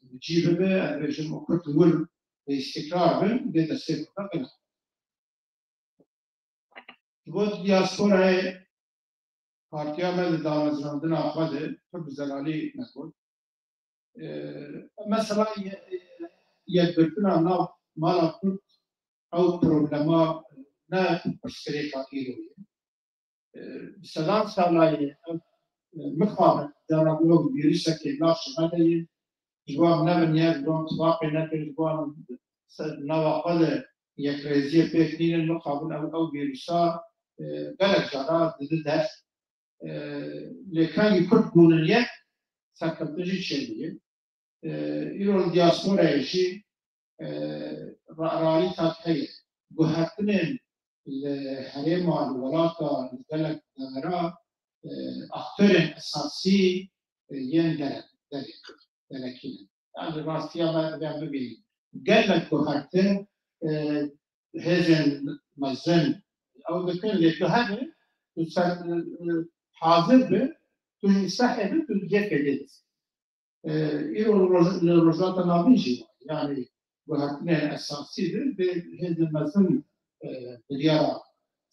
Speaker 2: بجيبه الرجيم كرد ول باستقرار ده دستخم كنا بود دياسپورا پارتیا مد دامزراندن آخواده خود زلالی نکرد مثلا یادبرتنا ناو مالا کرد او پروگراما نه پرسکریکا ایرویه سلام سالای مخواه جانا بلوگ بیریسا که لاش ندهیم جوام نبنیاد جوام تواقع نکرد جوام نواقل یک رزیه پیکنین مقابل او بیریسا گلک جارا دیده لكان يكون بولونيا ساكنتجي تشيليه يرون دياسبورا شيء رأي تاكي جهتين الحريم والولاتا البلد نمرة أكثر أساسي يندرج لكن يعني راستيا ما بيعمل قال جهتين هذا مزن أو ذكر لكهذا حاضر به تنسحب تنجيك جديد إيرو الرجال نابيجي يعني وهكذا أساسي بهذا المزن مليار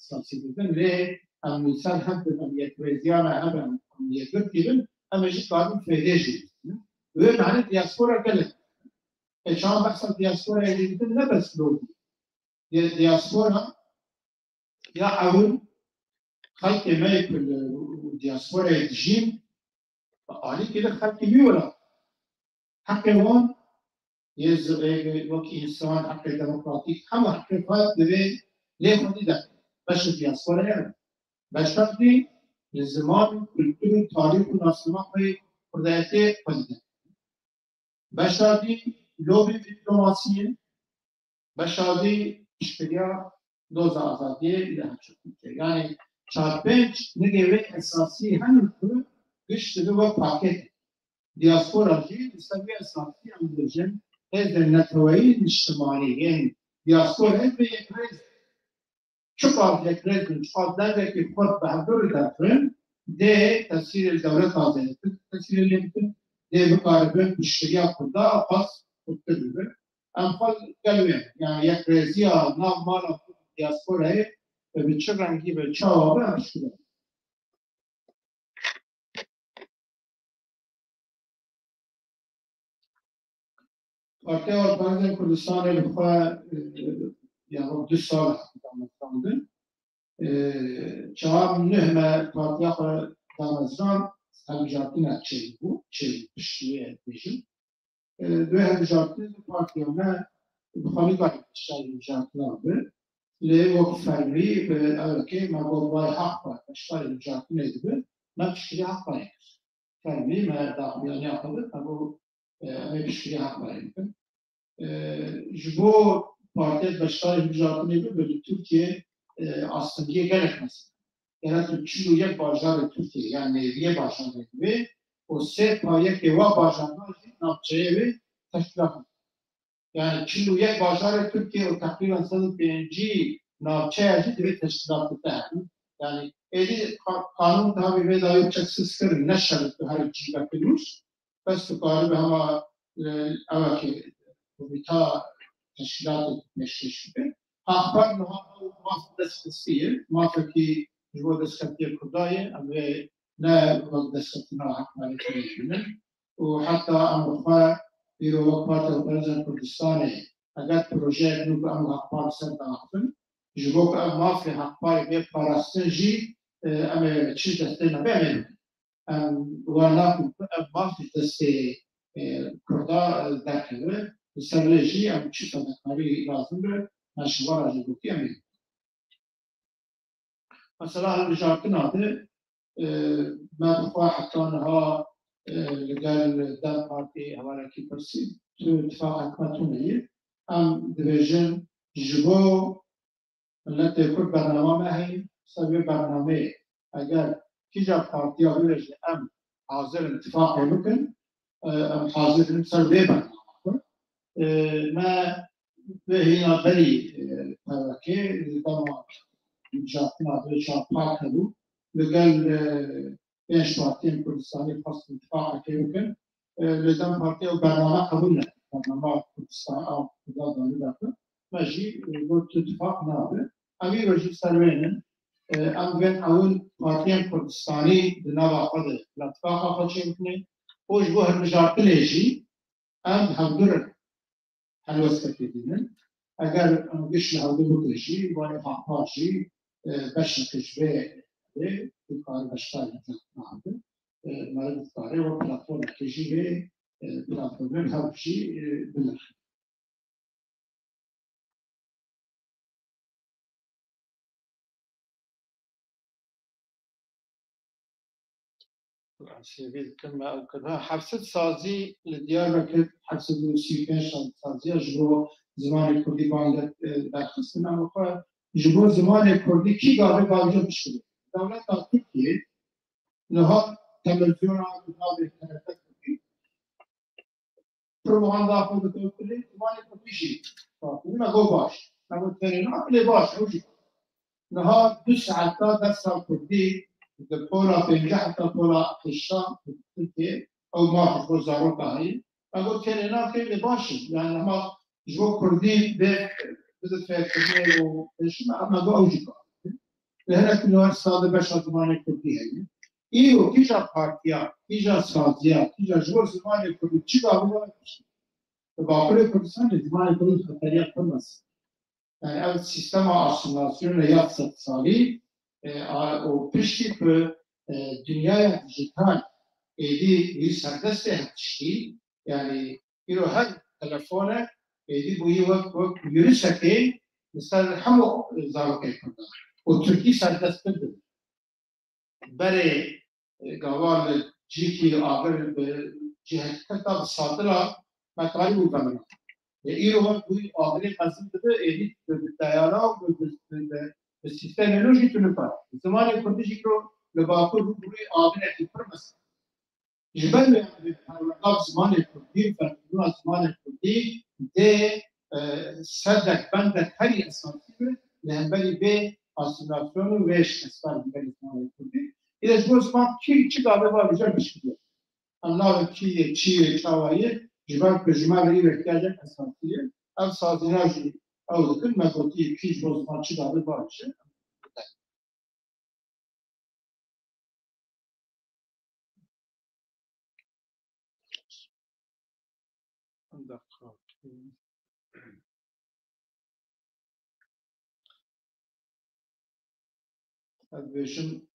Speaker 2: أساسي بهذا ليه المثال حتى أن يتوازيانا هذا أن يقتلن أما جيت قادم في ديجي ومعنى دياسبورا قالت إيشان بحث دياسبورا اللي لا بس لودي دياسبورا يعاون خلق ما يكون الدياسبورا يتجيب عليه كده خلق يورا حق وان يزغي وكي إنسان حق ديمقراطيك هم حق فات دوي ليه خدي ده باش الدياسبورا يعني باش تقضي للزمان كلتور تاريخ وناسما في قردائته خدي باش تقضي لوبي دبلوماسية باش تقضي اشتريا دوز آزادية إلى هالشكل يعني چارپنج نگهوی اساسی همین که گشت دو پاکت دیاسپورا جی استوی اساسی هم بجن از نتوایی اجتماعی یعنی دیاسپورا هم به یک رئیس چقدر یک رئیس چقدر داده که خود به هدور دارن ده تاثیر دولت آزاد تاثیر لیمتن ده بکاربن بشریا خدا پس خودتدیبه امثال گلویم یعنی یک رئیسی ها نام مالا دیاسپورا به چه رنگی به چه آبه شده پارتی آرپانزن کردستان بخواه یعنی 2 سال دامزراندن چهار نهم پارتی آخر دامزران همیجاتین چهی بود چهی پشتیه بیشن دوی همیجاتین پارتی همه بخواهی باید پشتیه همیجاتین آبه لوقت فرمی به اوکی ما باید حق باید اشتای جاتون ادبه ما تشکیل حق باید فهمی ما داخلیانی آخر ابو میشکی حق بریم جبو پارتی باشتاری بجات نیبه به ترکیه آسنگی گرک مثلا یعنی تو چلو یک بازار ترکیه یعنی یه بازار نیبه و سه پایه که وا بازار نابچه و تشکیلات yani çillu yek başarı Türkiye o takriben sanıp birinci navçaya bir teşkilatı tehdi. Yani eli kanun tabi ve dair çeksiz kırın ne şartı her iki bakılmış. Bes tutarı ama evaki bu ta teşkilatı meşleşti. Haklar muhafı deskisiye, muhafı ki bu deskatiye kudayı ve ne bu deskatına hakları etmeyişinin. O hatta amurfa bir vakfat Barzan Kurdistan'ı agat proje nub am hakpar serdafın jibok am mafi hakpar ve parastajı am çiz destena bemen am wana am mafi deste kurda dakere serleji am çiz dakari lazımdır naşvar jiboki am mesela ricartın adı ma bخوا حتى انها لقال دار بارتي حوالا كي برسي تو اتفاق حكمتونية ام ديفيجن جبو التي كل برنامج هي سوي برنامج اگر كيجا بارتي اولش ام حاضر اتفاق ممكن ام حاضر نسوي برنامج ما هنا بري تركي طبعا جاتنا بشار باكلو لقال بين شواتين كردستاني خاصة اتفاق كيمكن لدم بارتي او برنامج قبولنا برنامج كردستان او كردستان داخل ماشي قلت اتفاق نابه امير رجل سلوين ام بين اول بارتيان كردستاني بنابا قدر الاتفاق اخر شيء ممكن وش بوه المجارتين يجي ام هندر هلوسك كدينن اگر قش لعوده بكشي وانا حقاشي بشر تجبه bu kadar başlar yapmadı. Mali tarih ve platform kişi ve platformun her şeyi bilir. سيفيد كما كذا حفصة سازي لدياربكر حفصة روسي كان سازي جبو زمان كردي باندر داخل سنة وقا جبو زمان كردي كي قابل باوجه بشكل دولت تركيا لها تلفزيون عادي كانت propaganda yapıldığı türlü maalesef bir şey. Buna go baş. Ama terina bile baş. Daha 2 saatte ders aldığı الدكتورة بنجح الدكتورة الشام في أو ما في وزارة هاي أقول كلنا كل باشي يعني ما جو كردي بدت في التجميل وإيش ما جوجك لهنا كل واحد صار بشر زمان كردي هاي إيو كيجا بارتيا كيجا سازيا كيجا جو زمان كردي تشيكا هو باكر كردستان زمان كردي خطريات خمس يعني السيستم asimilasyon yapsak sali o pişti ki dünyaya dijital bir serbest etişti yani bir her telefona bu yuvak yürüse ki mesela hamu zarok ekranlar o Türkiye serbesttir bari gaval ciki ağır cihetten tabi sadıra makarı bu zamana İro bu ağır kazındı edit dayara السيستم لوجي تنفع زمان كنت يجرو لباكور بروي آبنا البرمس جبل الرقاب زمان الكردي فنون زمان الكردي ده صدق بندك هري أساسية لهم بلي به أسنافون ويش كسبان بلي زمان الكردي إذا جو زمان كي قابل بابجر بشكله الله كي شاوية جبل بجمال ري احتياج أساسية أو صادراجي أو كل ما قلت كي جو زمان قابل بابجر Adveşin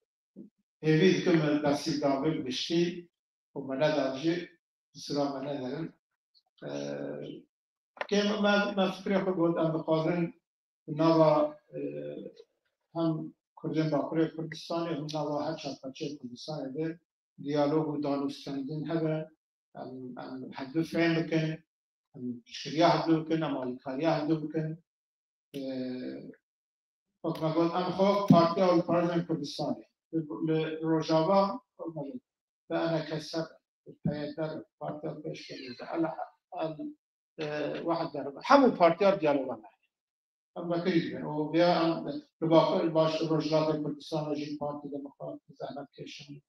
Speaker 2: evi dikme nasip davul bişti o mana davcı sıra mana derim كما ما فكرة قلت أن بقارن نوا هم كردن باكره كردستان هم نوا هر شخص كردستان ده ديالوج ودانوستندين هذا ام حد فريم بكن ام شريعه حد بكن ام الكاريا حد بكن فقط ما قلت ام خو بارتي او البارلمان كردستاني لروجافا فانا كسر الحياه بارتي بيش واحد درب حمو بارتي ديالوج اما كريم وبيا الباقي الباش الرجلات الكردستان جي بارتي ديمقراطي زعما كيشن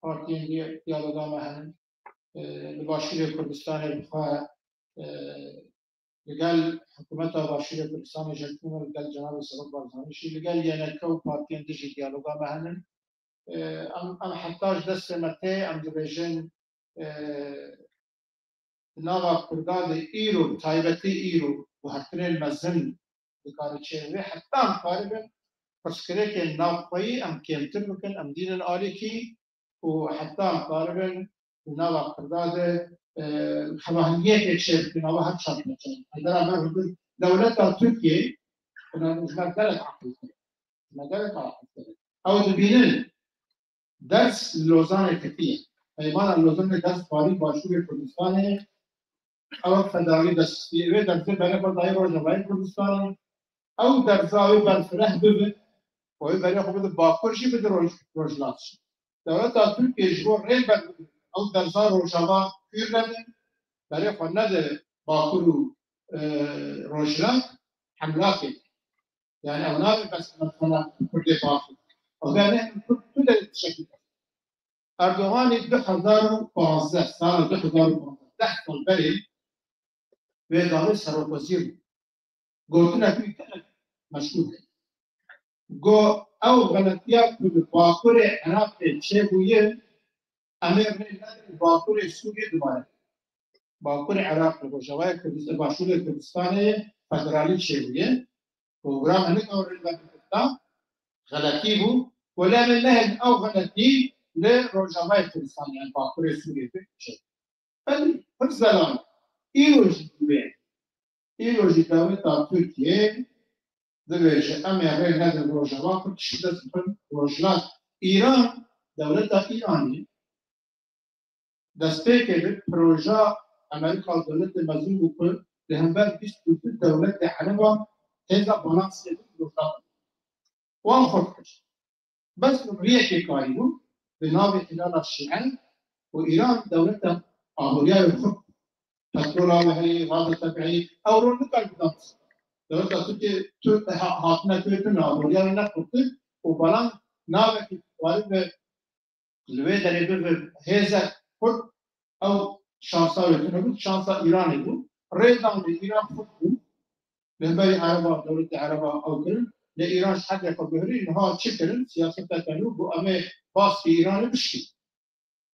Speaker 2: بارتي ديالوج معهم الباشير الكردستاني بخوا قال حكومتها باشير الكردستاني جاتنا قال جناب سرور بارزاني شي قال ينكو بارتي ديجي ديالوج معهم ام حتى دست متى ام دبيجن ناوا كرداد ايرو تايبتي ايرو وهترين مزن دكارتشي حتى قاربا فسكريك النافقي ام كيمتر ممكن ام دين الاليكي وحتى قاربا ناوا كرداد خواهنية كشيف كنا هاد شرط مثلا هذا ما بقول دولة تركيا كنا مجمدلك عقل مجمدلك عقل أو تبينين درس لوزان كتير أيضا لوزان درس فاري باشور كردستان أو فداري درس في درس بنا بداية روجباي كردستان أو درس أو بالفرح ببن وهي بنا خبز باكرشي بدر روجلاتش دولة تركيا جور ريب أو درس روجبا كيرلن برای خواندن باکور روشلات حملات يعني أولاد بس مثلا كل باكور وبعدين كل الشكل أردوغان 2015 سال 2015 تحت البلد ويدار سر وزير قلتنا في كلام مشهور جو أو غلطيات بالباكور أنا في شيء أمير من باكور سوريا دبي باكور العراق لبوجوای کردستان باشور کردستان فدرالی شیویه پروگرام هنگ اور البته غلطی بود ولی من نه او غلطی لروجوای کردستان یعنی باکور سوریه شد ولی فرزلان ایروجی دولت ترکیه دویش امیر نه روجوا کردشده سپن روجلات ایران دولت ایرانی دسته که پروژه أمريكا دولة مزون وكل لهمبر بيست دولة حلوة هذا بالانس يدرك وان خطش بس ريكي كايبو بنابي خلال الشيعان وإيران دولة أمريكا يخط تطلع وهي غاز الطبيعي أو رونق البدانس دولة تركيا هاتنا تركيا أمريكا ينخط وبلان نابي وارد الويدر يبقى هذا خط أو شانسا يتنبض شانسا إيراني بود ريدان لإيران خود بود لهمبري عربا دولة عربا أو كرن لإيران حد يقبهري إنها تشكرن سياسة تنو بو أمي باس في إيران بشكل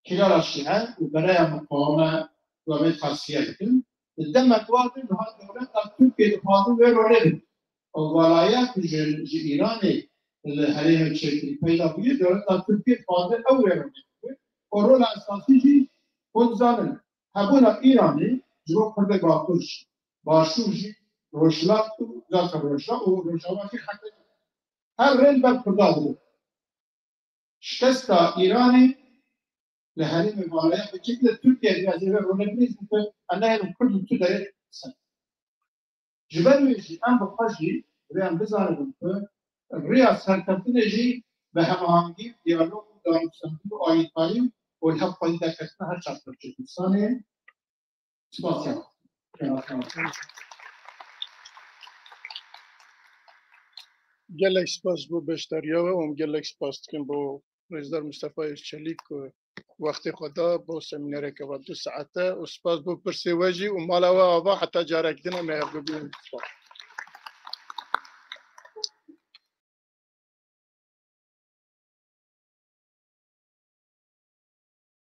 Speaker 2: خلال الشيعان وبرايا مقاومة وأمي خاصية كن الدم توازن إنها دولة تركيا تفاضل ويرولد وولايات جي إيراني الحريم الشكل فإذا بيه دولة تركيا تفاضل أو ويرولد ورول أساسي جي خود زانن هبونا إيراني جو خرد باكوش باشوجي روشلات ذات روشلا وروشلا في حتى هر ريل باب خدادو شكستا إيراني لهريم الولايات بشكل تركيا بيعزيزة ونبريز أنها كل تدري سنة جبالو يجي أم بخشي ريان بزارة الرئاسة تنتجي بهمهانجي ديالوج دارو سنتو آيد قايم والحق إذا كتنها شاطر كردستان سباسيان
Speaker 1: گلک سپاس بو بشتریا و ام گلک سپاس کن بو رئیسدار مصطفی چلیک وقتی خدا بو سمیناره که 2 ساعته و سپاس بو پرسیواجی و مالا و آوا حتی جارک دینا مهر ببینیم